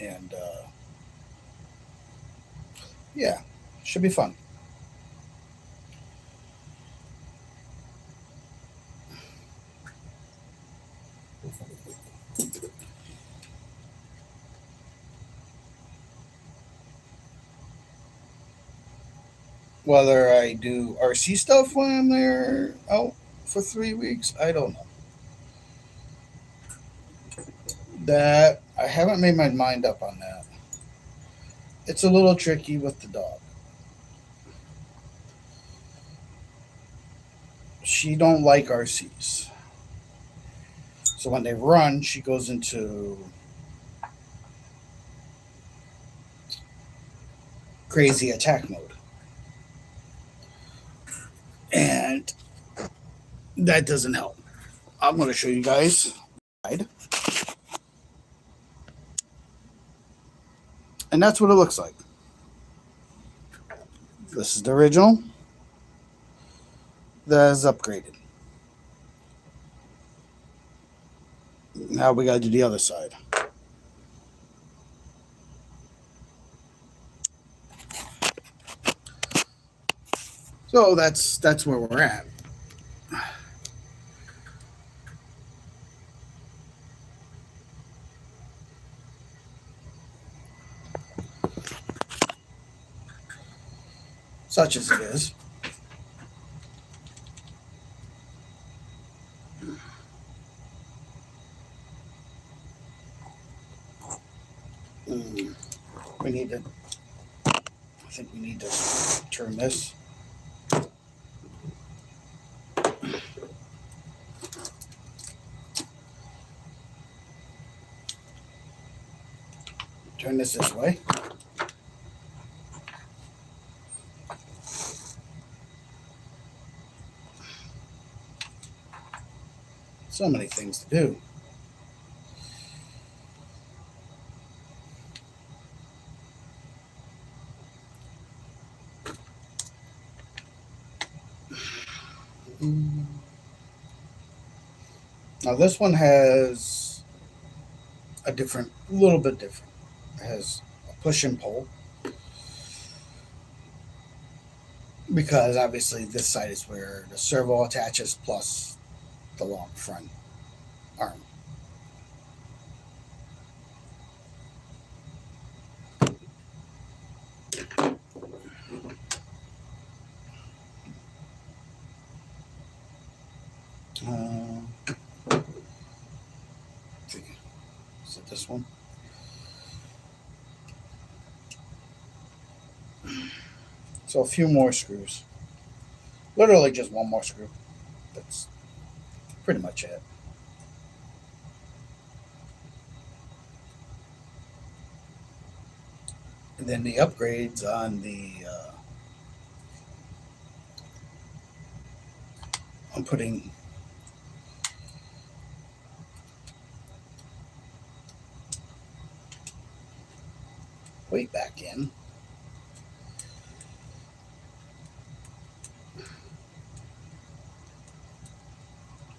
And yeah, should be fun. Whether I do RC stuff when I'm there out for 3 weeks, I don't know. That I haven't made my mind up on that. It's a little tricky with the dog. She don't like RCs. So when they run, she goes into crazy attack mode. And that doesn't help. I'm going to show you guys. And that's what it looks like. This is the original. That is upgraded. Now we got to do the other side. So that's where we're at. Such as it is. We need to. I think we need to turn this. Turn this way. So many things to do. Now this one has a little bit different. It has a push and pull. Because obviously this side is where the servo attaches plus the long front arm. Is it this one? So a few more screws. Literally just one more screw. That's pretty much it. And then the upgrades on the I'm putting weight back in.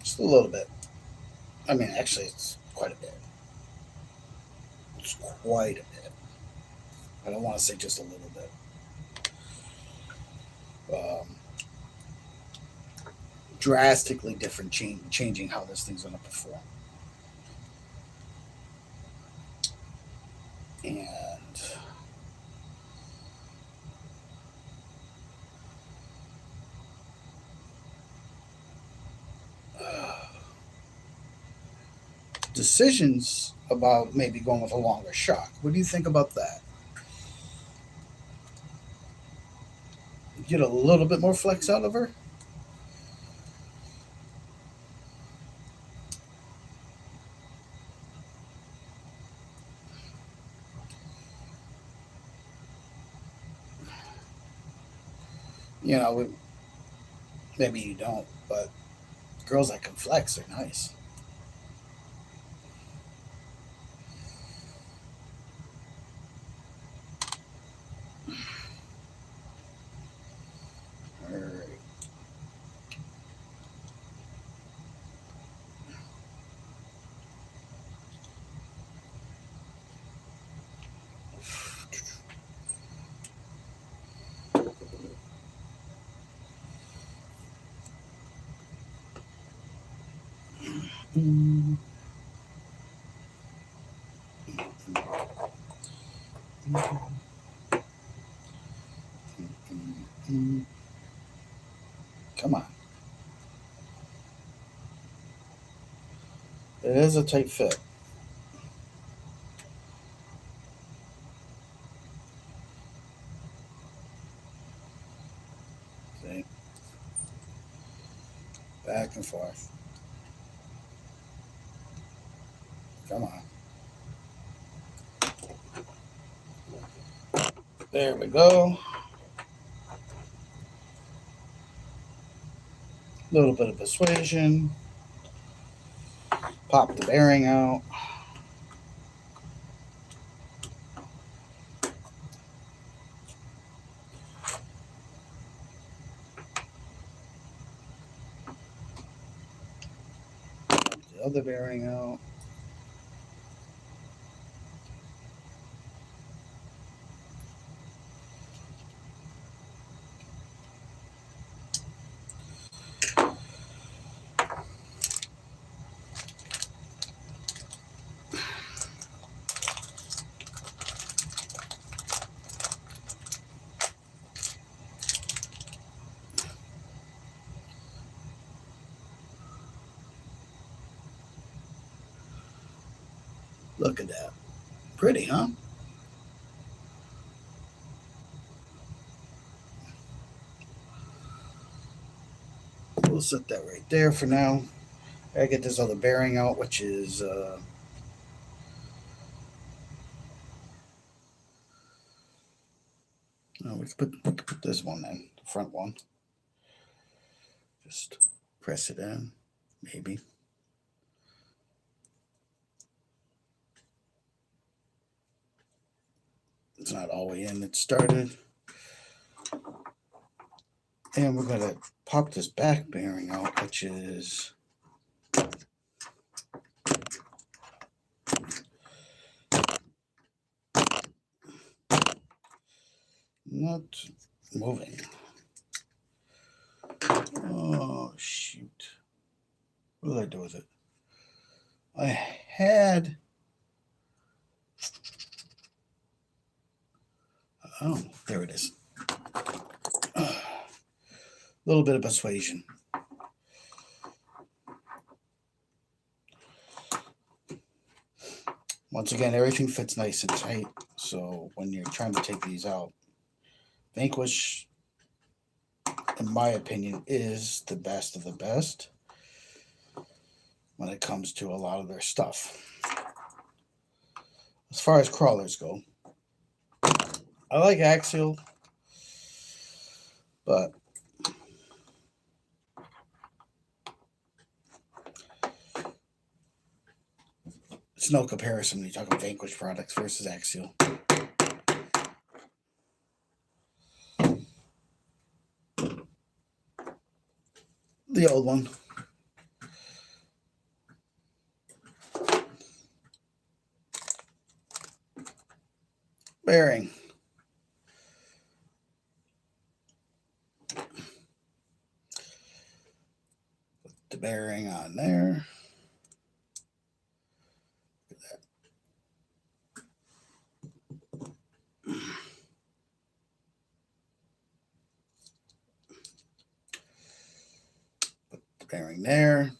Just a little bit. I mean, actually, it's quite a bit. It's quite a bit. I don't want to say just a little bit. Drastically different, changing how this thing's going to perform. And decisions about maybe going with a longer shock. What do you think about that? Get a little bit more flex out of her? You know, maybe you don't, but girls that can flex are nice. All right. Come on. It is a tight fit. See? Back and forth. Come on. There we go. A little bit of persuasion. Pop the bearing out. Pop the other bearing out. Look at that. Pretty, huh? We'll set that right there for now. I get this other bearing out, which is we could put this one in, the front one. Just press it in, maybe. It's not all the way in. It started. And we're going to pop this back bearing out, which is not moving. Oh, shoot. What did I do with it? I had... Oh, there it is. A little bit of persuasion. Once again, everything fits nice and tight. So when you're trying to take these out, Vanquish, in my opinion, is the best of the best when it comes to a lot of their stuff. As far as crawlers go, I like Axial, but it's no comparison when you talk about Vanquish products versus Axial. The old one. Bearing. Put the bearing on there. Put the bearing there.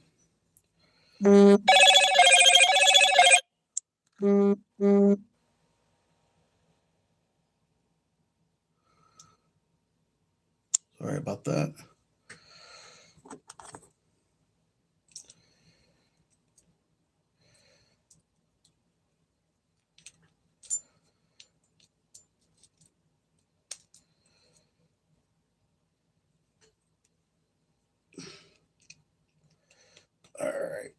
Sorry about that. All right.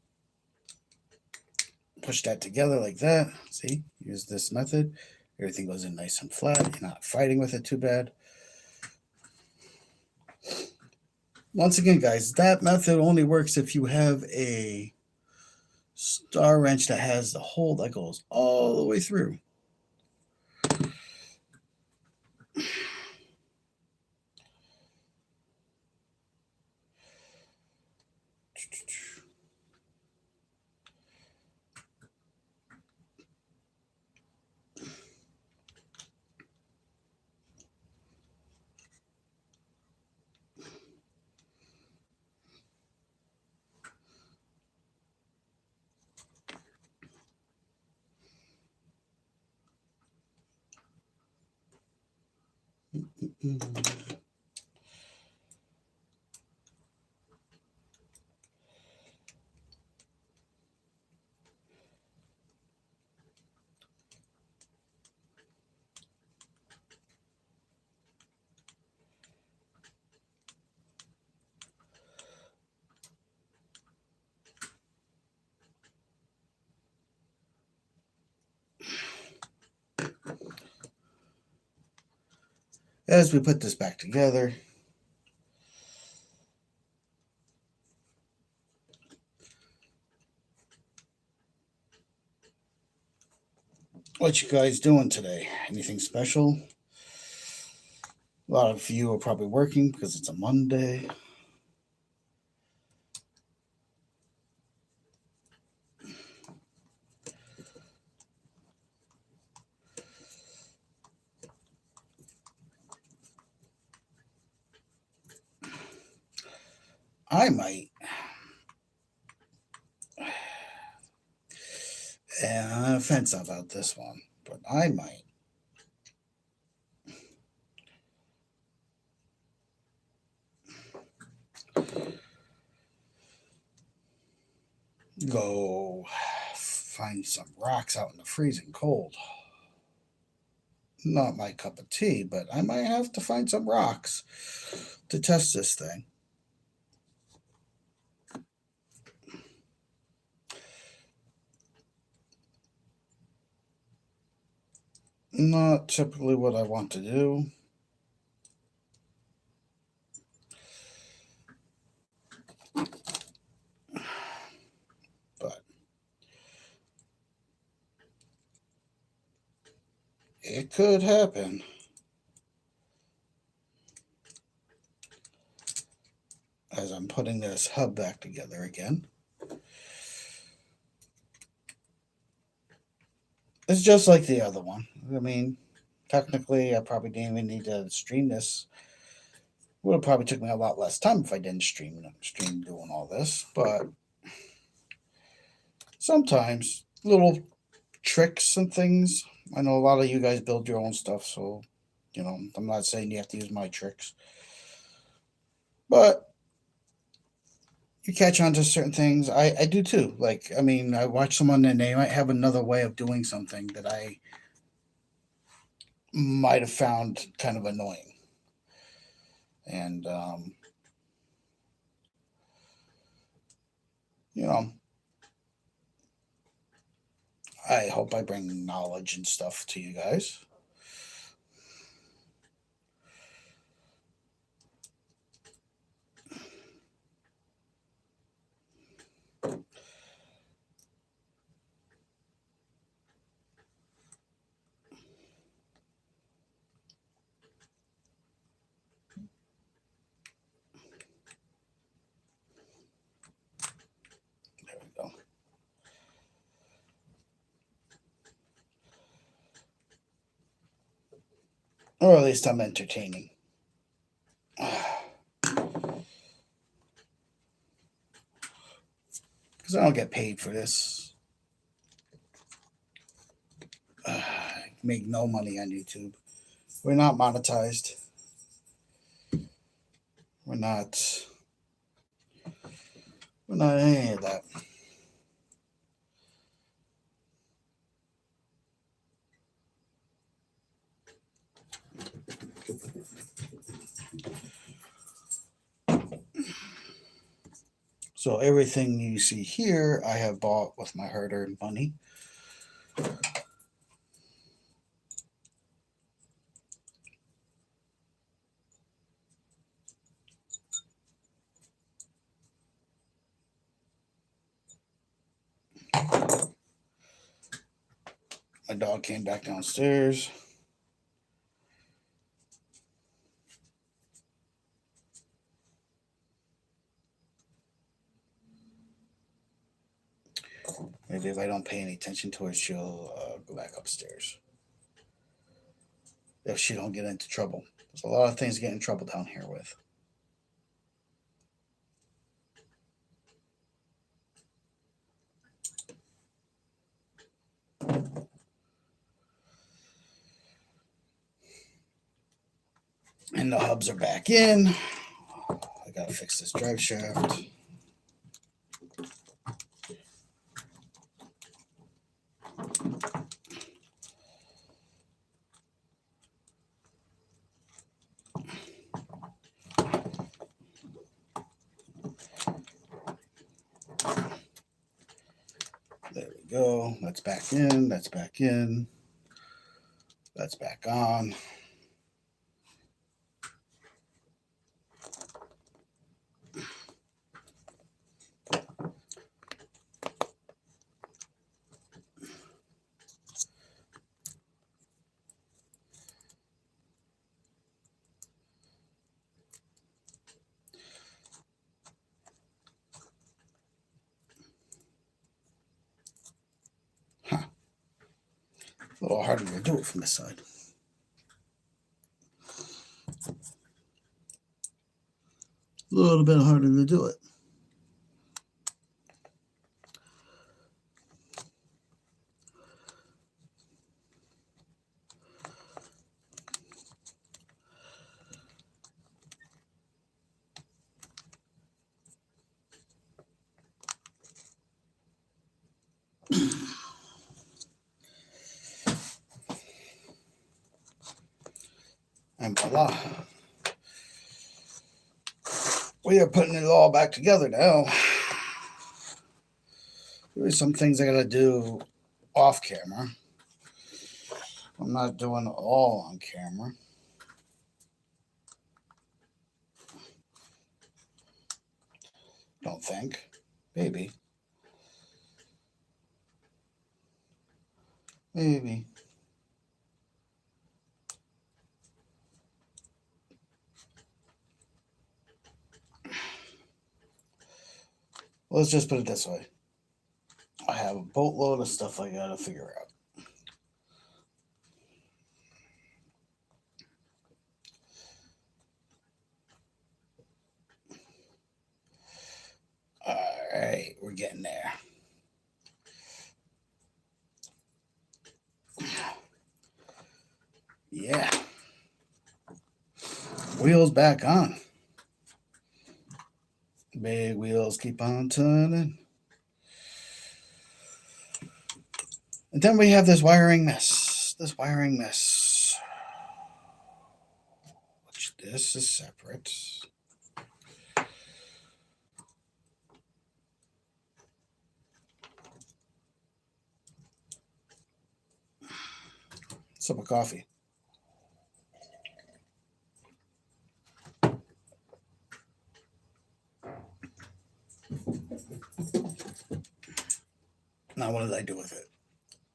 Push that together like that. See, use this method. Everything goes in nice and flat. You're not fighting with it too bad. Once again, guys, that method only works if you have a star wrench that has the hole that goes all the way through. As we put this back together, what you guys doing today? Anything special? A lot of you are probably working because it's a Monday. I might, and I'm offensive about this one, but I might go find some rocks out in the freezing cold. Not my cup of tea, but I might have to find some rocks to test this thing. Not typically what I want to do. But it could happen. As I'm putting this hub back together again. It's just like the other one. I mean, technically, I probably didn't even need to stream this. Would have probably took me a lot less time if I didn't stream doing all this. But sometimes little tricks and things. I know a lot of you guys build your own stuff, so I'm not saying you have to use my tricks, but you catch on to certain things. I do too. Like, I mean, I watch someone and they might have another way of doing something that I might have found kind of annoying. And, you know, I hope I bring knowledge and stuff to you guys. There we go. Or at least I'm entertaining. Because I don't get paid for this. I make no money on YouTube. We're not monetized. We're not. We're not any of that. So everything you see here, I have bought with my hard-earned money. My dog came back downstairs. Maybe if I don't pay any attention to her, she'll go back upstairs. If she don't get into trouble. There's a lot of things to get in trouble down here with. And the hubs are back in. I gotta fix this drive shaft. There we go. That's back in. That's back in. That's back on. A little harder to do it from this side. A little bit harder to do it. And voila. We are putting it all back together now. There's some things I gotta do off camera. I'm not doing it all on camera. Don't think. Maybe. Maybe. Let's just put it this way. I have a boatload of stuff I gotta figure out. All right, we're getting there. Yeah. Wheels back on. Big wheels keep on turning. And then we have this wiring mess. This is separate. Sip of coffee. Now, what did I do with it?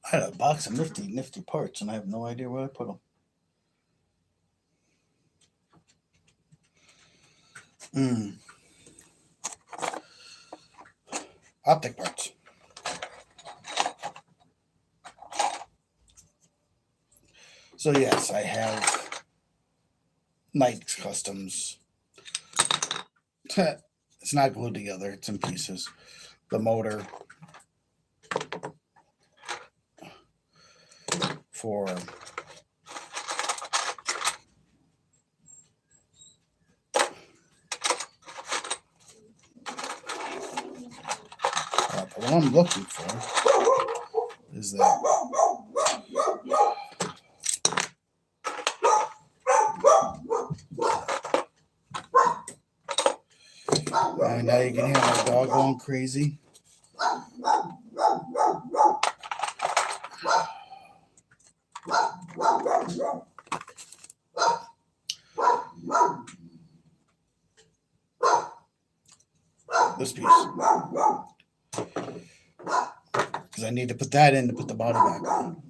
I had a box of nifty parts, and I have no idea where I put them. Optic parts. So yes, I have Nike's Customs. It's not glued together, it's in pieces. The motor for but what I'm looking for is that now you can hear my dog going crazy. This piece. Because I need to put that in to put the body back on.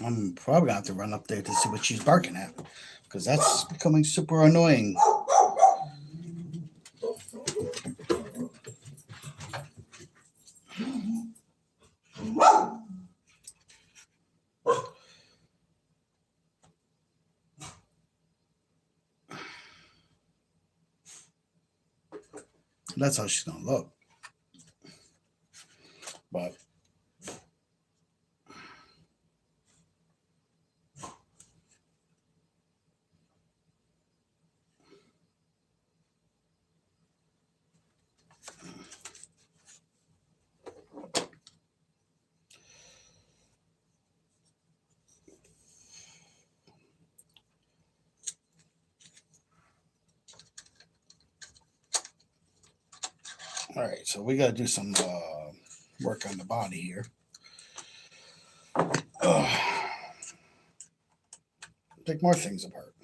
I'm probably gonna have to run up there to see what she's barking at, because that's becoming super annoying. That's how she's gonna look. But all right, so we got to do some work on the body here. Take more things apart.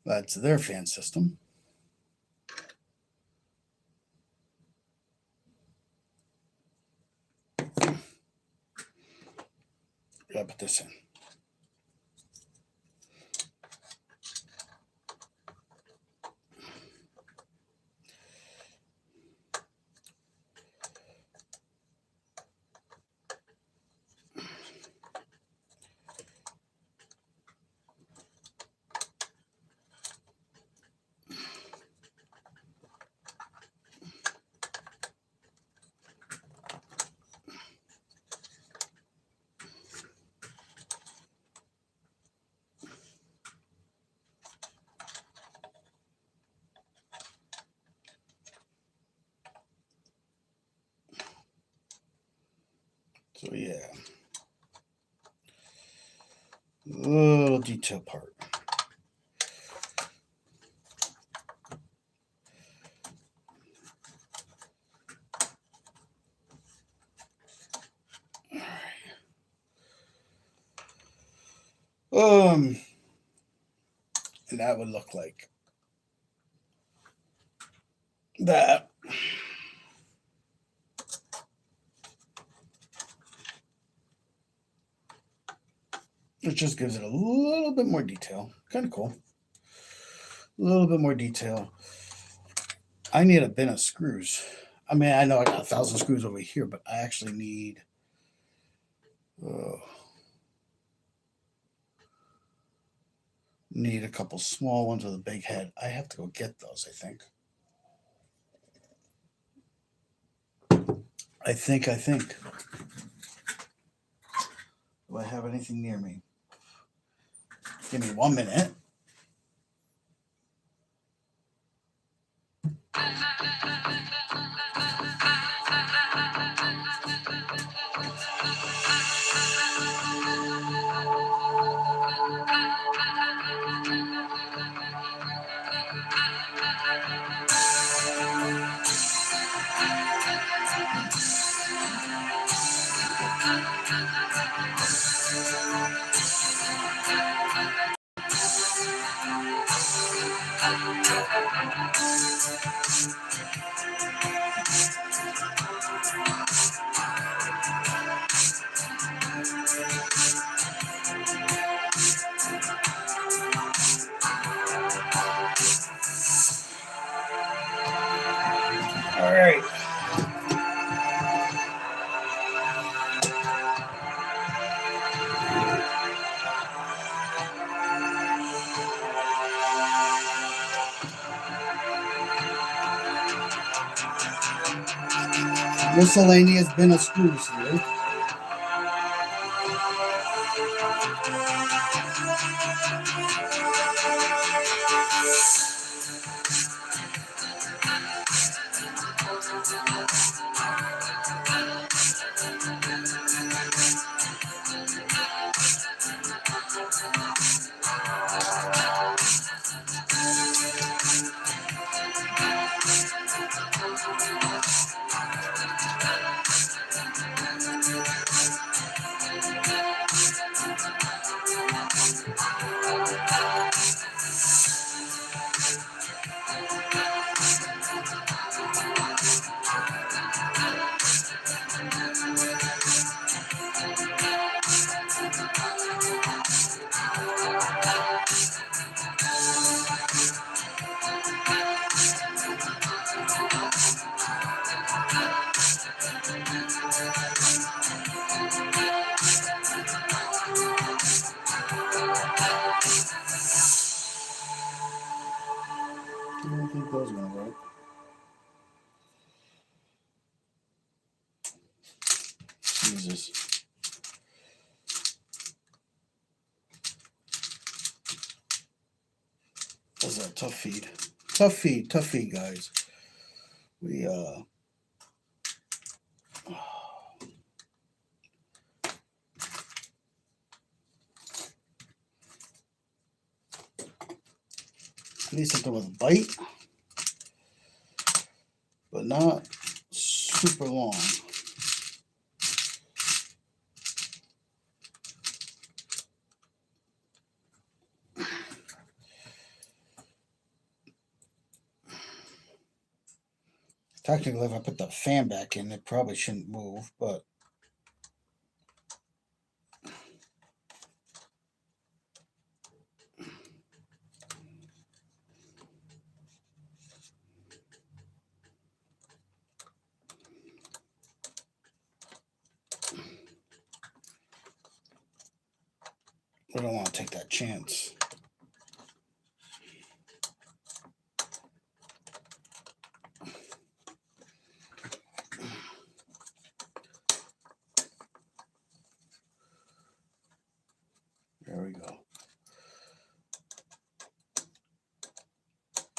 That's their fan system. Gotta put this in. So yeah, little detail part. And that would look like that. It just gives it a little bit more detail. Kind of cool. A little bit more detail. I need a bin of screws. I mean, I know I got 1,000 screws over here, but I actually need a couple small ones with a big head. I have to go get those, I think. I think. Do I have anything near me? Give me 1 minute. All right. Miscellaneous bin of screws here. really think those are gonna work. Jesus. That's a tough feed. Tough feed, guys. We need something with a bite, but not super long. Technically, if I put the fan back in, it probably shouldn't move, but we don't want to take that chance. There we go.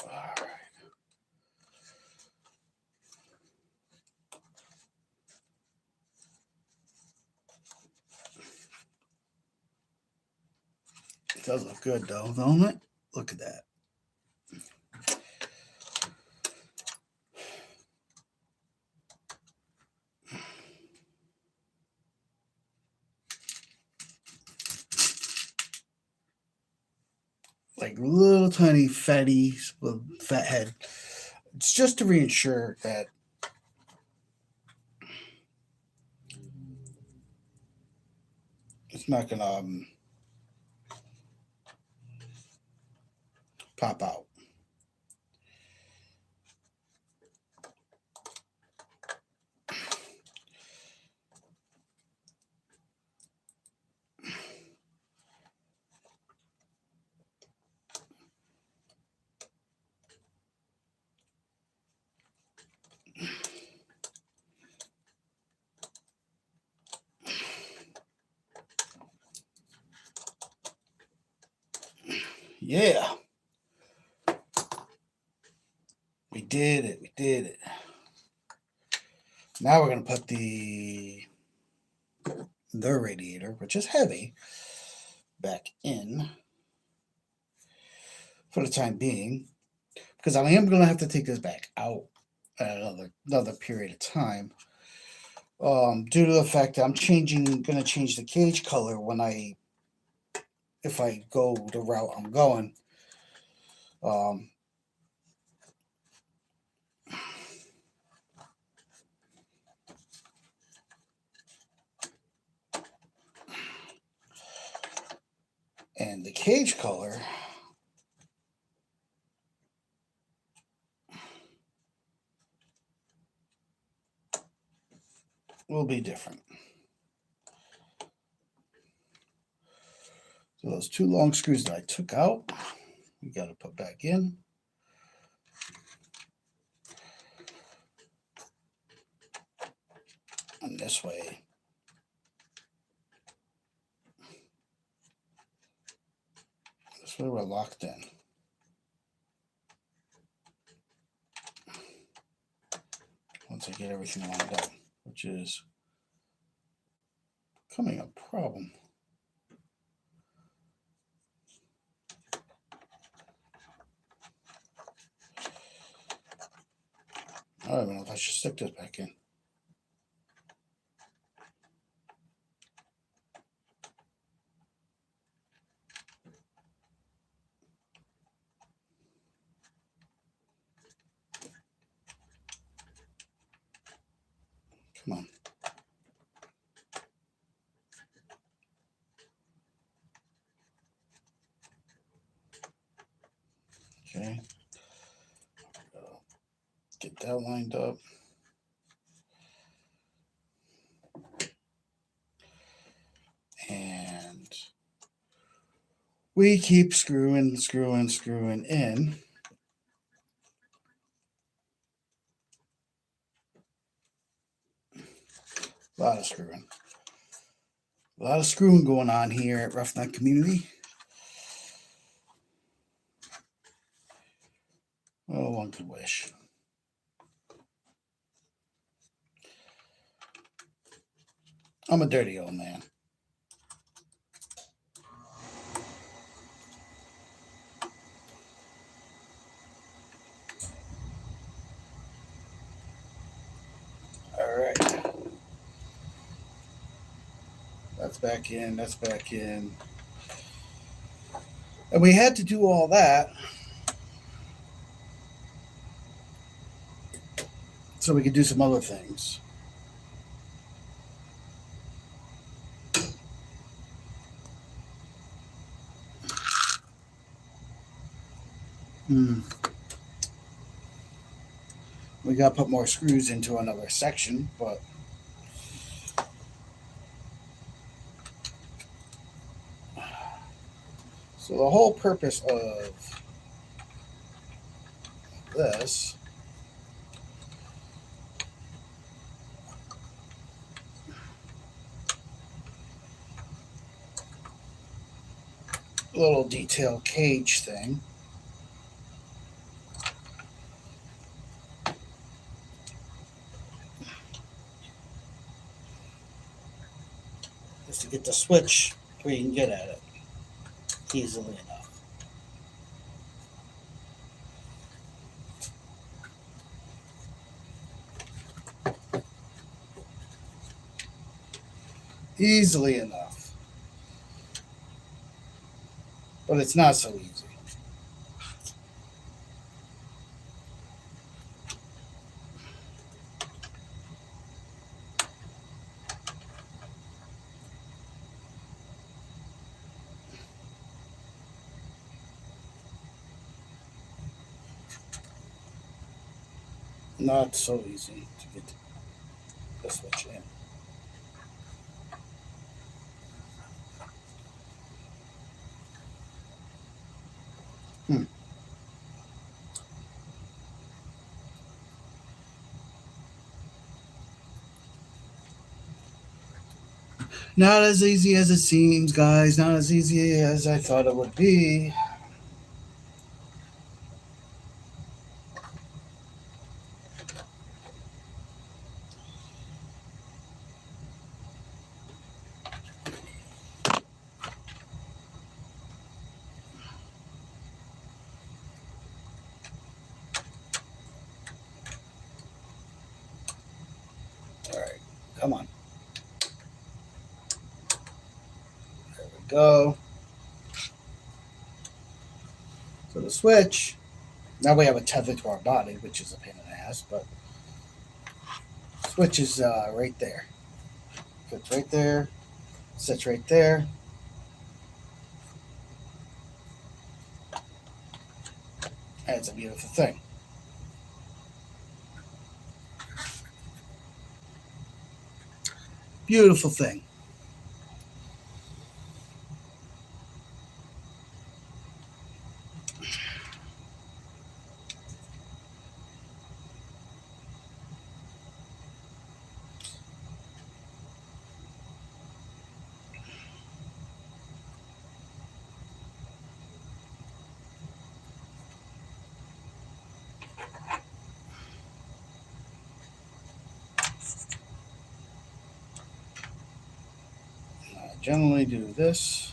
All right. It does look good, though, don't it? Look at that. Like little tiny fatties with fat head. It's just to reassure that it's not gonna pop out. Yeah. We did it. We did it. Now we're going to put the radiator, which is heavy, back in for the time being. Because I am going to have to take this back out at another period of time. Due to the fact that I'm going to change the cage color if I go the route I'm going. And the cage color will be different. So those two long screws that I took out, we got to put back in. And this way, we're locked in. Once I get everything lined up, which is becoming a problem. I don't even know if I should stick this back in. Come on. Okay. Get that lined up. And we keep screwing in. A lot of screwing. A lot of screwing going on here at Roughneck Community. Oh, one could wish. I'm a dirty old man. All right. That's back in. That's back in. And we had to do all that so we could do some other things. We got to put more screws into another section, but so the whole purpose of this little detail cage thing is to get the switch where you can get at it easily enough. Easily enough. But it's not so easy. Not so easy to get the switch in. Not as easy as it seems, guys. Not as easy as I thought it would be. All right, come on. There we go. So the switch, now we have a tether to our body, which is a pain in the ass, but switch is right there. Fits right there, sits right there. And it's a beautiful thing. Beautiful thing. I generally do this.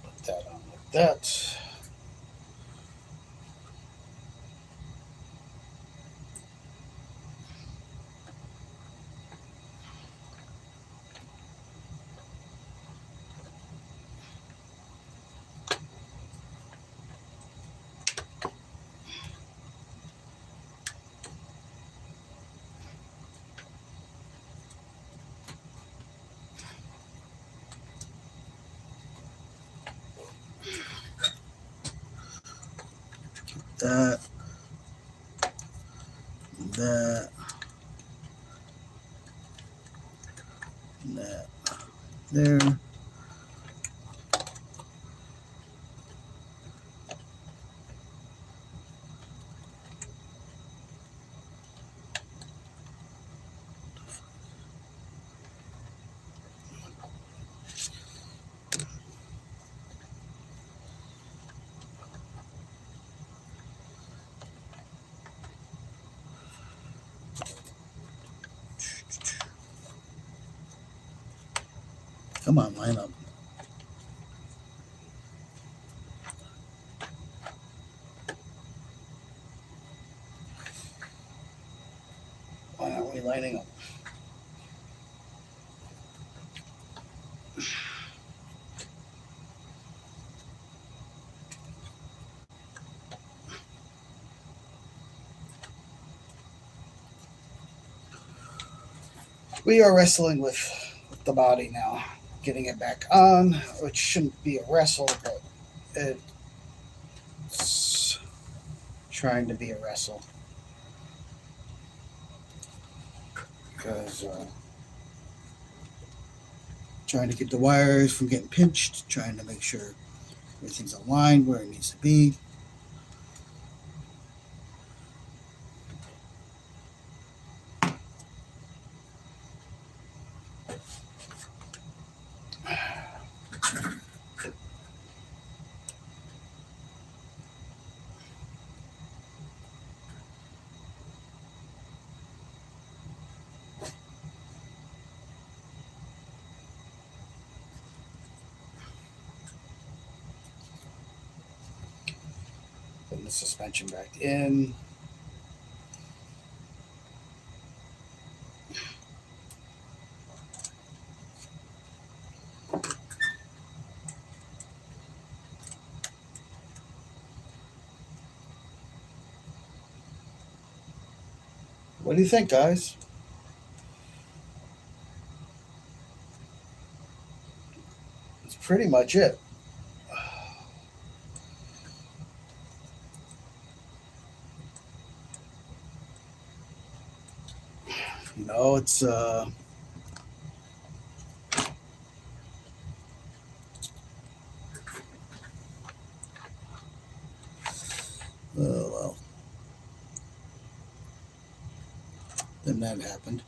Put that on like that. that, that, that, there. Come on, line up. Why aren't we lining up? We are wrestling with the body now, getting it back on, which shouldn't be a wrestle, but it's trying to be a wrestle. Because trying to get the wires from getting pinched, trying to make sure everything's aligned where it needs to be. Putting the suspension back in. What do you think, guys? That's pretty much it. You know, it's oh well. Then that happened.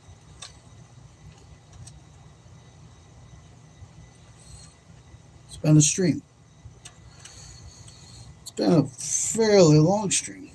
It's been a stream. It's been a fairly long stream.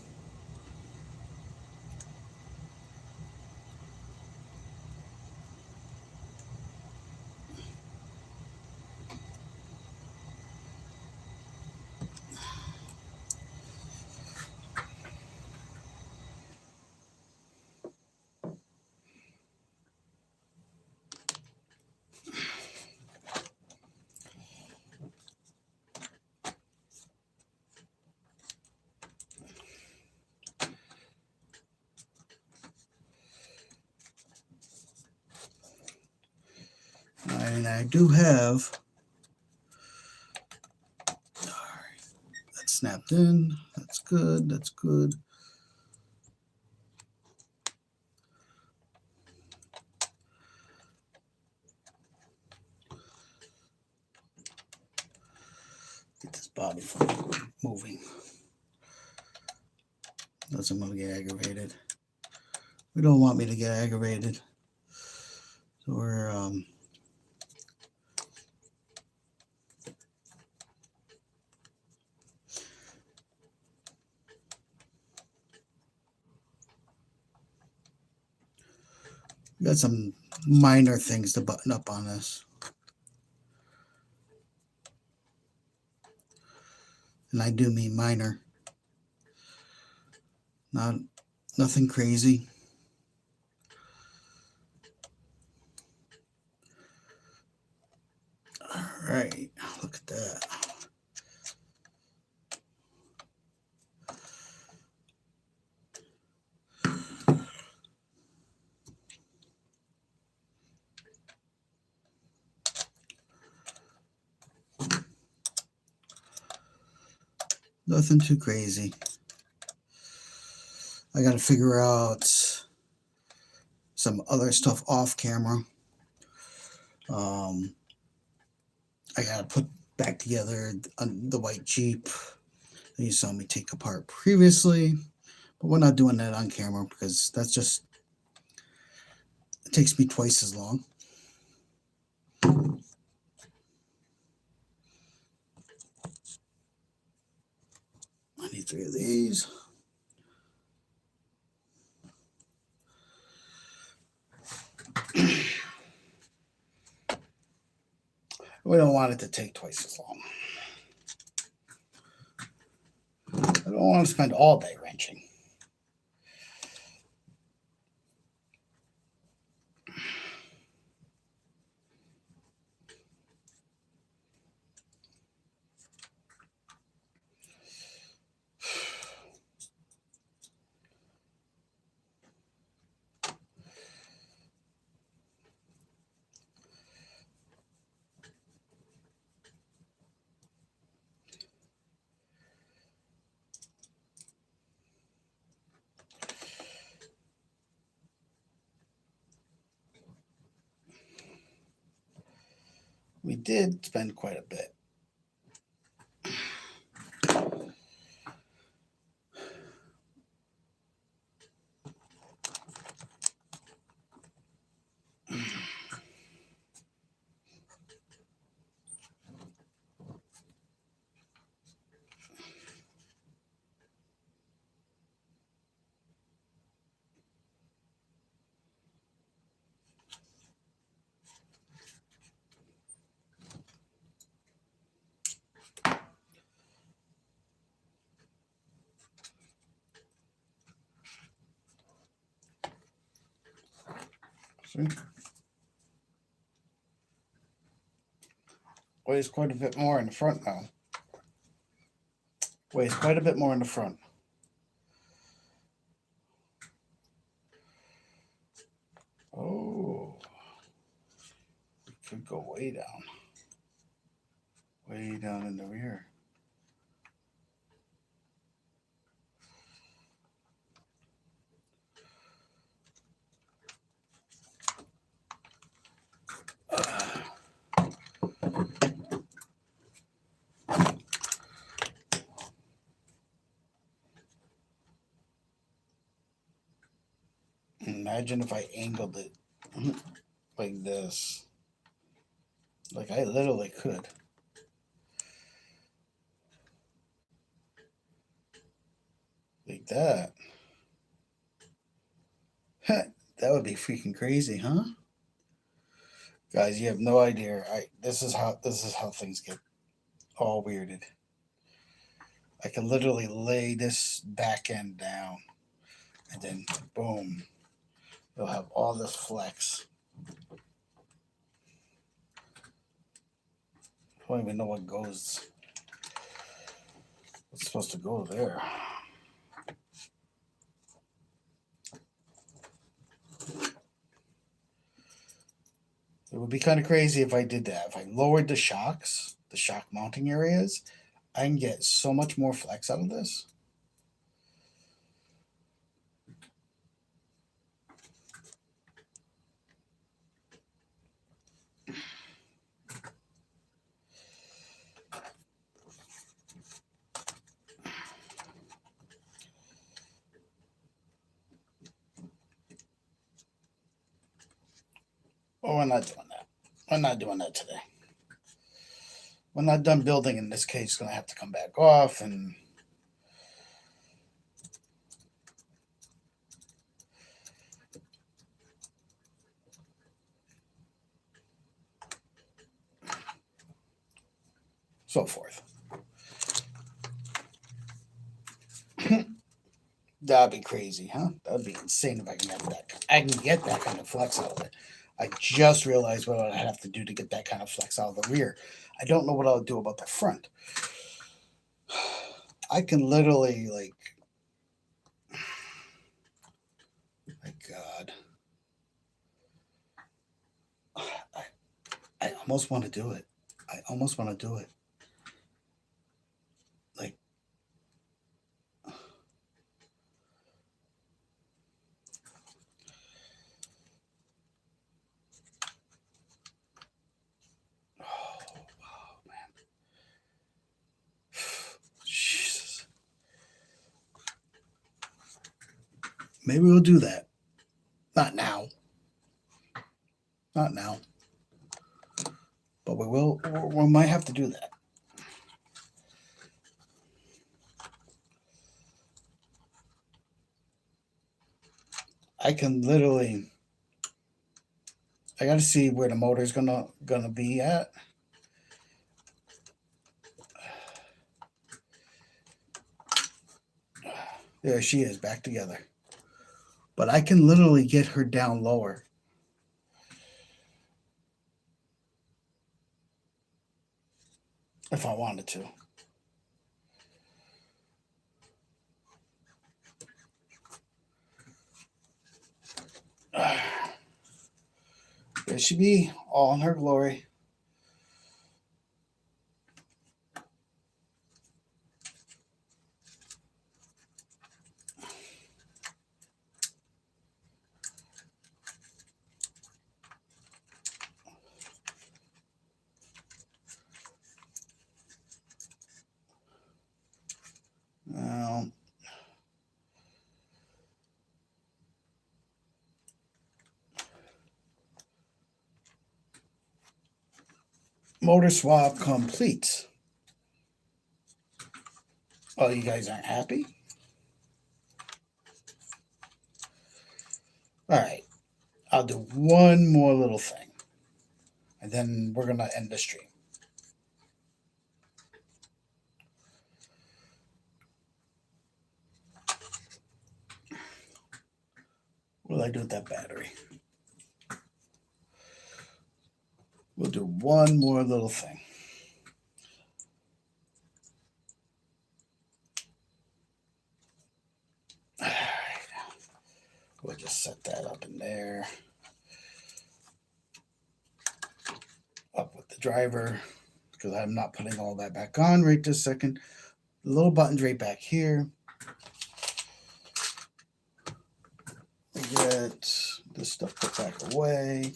And I do have that snapped in. That's good. That's good. Get this body from moving. Else I'm gonna get aggravated. We don't want me to get aggravated. So we're got some minor things to button up on this. And I do mean minor. Nothing crazy. All right, look at that. Nothing too crazy. I got to figure out some other stuff off camera. I got to put back together the white Jeep that you saw me take apart previously, but we're not doing that on camera because that's just, it takes me twice as long. I need 3 of these. We don't want it to take twice as long. I don't want to spend all day wrenching. We did spend quite a bit. See? Weighs quite a bit more in the front now. Weighs quite a bit more in the front. Oh, it could go way down in the rear. Imagine if I angled it like this. Like I literally could. Like that. That would be freaking crazy, huh? Guys, you have no idea. This is how things get all weirded. I can literally lay this back end down and then boom. You'll have all this flex. I don't even know what goes. What's supposed to go there? It would be kind of crazy if I did that. If I lowered the shocks, the shock mounting areas, I can get so much more flex out of this. Well, we're not doing that. We're not doing that today. When I'm done building, in this case, it's going to have to come back off and so forth. That'd be crazy, huh? That'd be insane if I can have that. I can get that kind of flex out of it. I just realized what I'd have to do to get that kind of flex out of the rear. I don't know what I'll do about the front. I can literally, like, my God. I almost want to do it. I almost want to do it. Like, Maybe we'll do that. Not now. Not now. But we will. We might have to do that. I can literally. I gotta see where the motor's gonna be at. There she is, back together. But I can literally get her down lower. If I wanted to. There she be, all in her glory. Motor swap complete. Oh, you guys aren't happy? All right. I'll do one more little thing. And then we're going to end the stream. What will I do with that battery? We'll do one more little thing. All right. We'll just set that up in there. Up with the driver, because I'm not putting all that back on right this second. The little buttons right back here. We get this stuff put back away.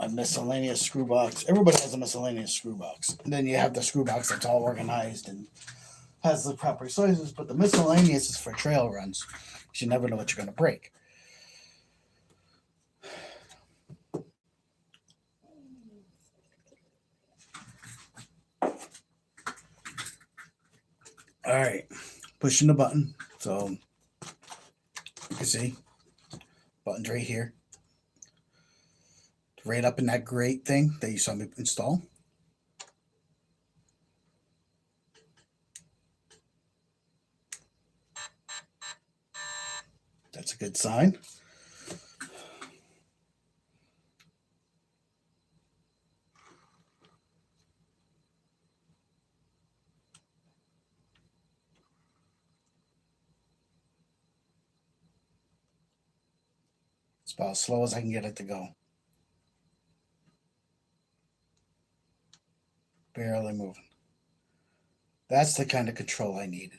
A miscellaneous screw box. Everybody has a miscellaneous screw box. And then you have the screw box that's all organized and has the proper sizes, but the miscellaneous is for trail runs. You never know what you're going to break. All right, pushing the button. So you can see buttons right here. Right up in that grate thing that you saw me install. That's a good sign. It's about as slow as I can get it to go. Barely moving. That's the kind of control I needed.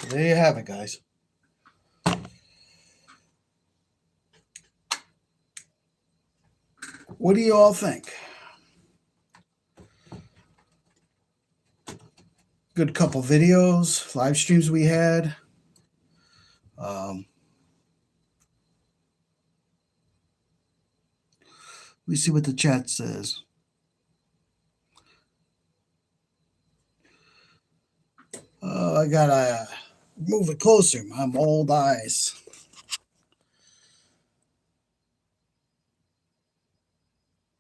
So there you have it, guys. What do you all think? Good couple videos, live streams we had. Let me see what the chat says. I gotta move it closer. My old eyes.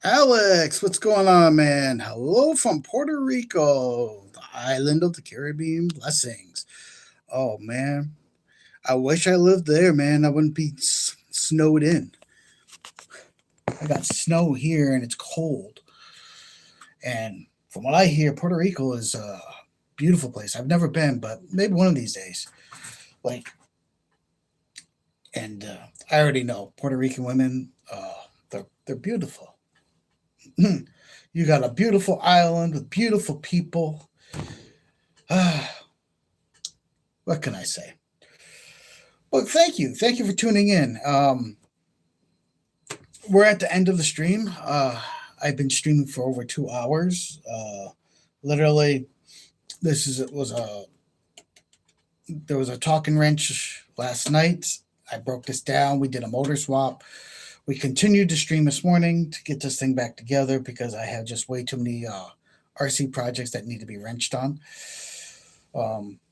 Alex, what's going on, man? Hello from Puerto Rico, the island of the Caribbean blessings. Oh, man. I wish I lived there, man. I wouldn't be snowed in. I got snow here and it's cold. And from what I hear, Puerto Rico is a beautiful place. I've never been, but maybe one of these days. And I already know Puerto Rican women, they're beautiful. You got a beautiful island with beautiful people. What can I say? Well, thank you. Thank you for tuning in. We're at the end of the stream. I've been streaming for over 2 hours. Literally, this is it was a there was a talking wrench last night. I broke this down. We did a motor swap. We continued to stream this morning to get this thing back together because I have just way too many RC projects that need to be wrenched on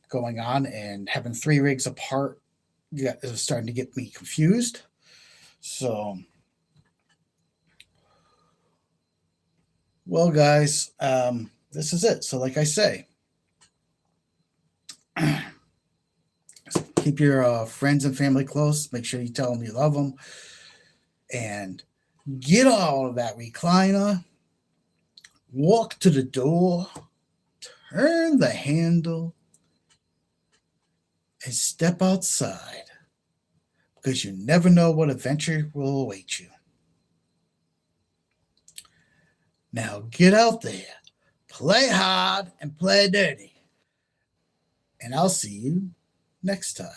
going on, and having 3 rigs apart is starting to get me confused. So, well, guys, this is it. So, like I say, keep your friends and family close. Make sure you tell them you love them. And get out of that recliner. Walk to the door. Turn the handle. And step outside. Because you never know what adventure will await you. Now get out there. Play hard and play dirty. And I'll see you next time.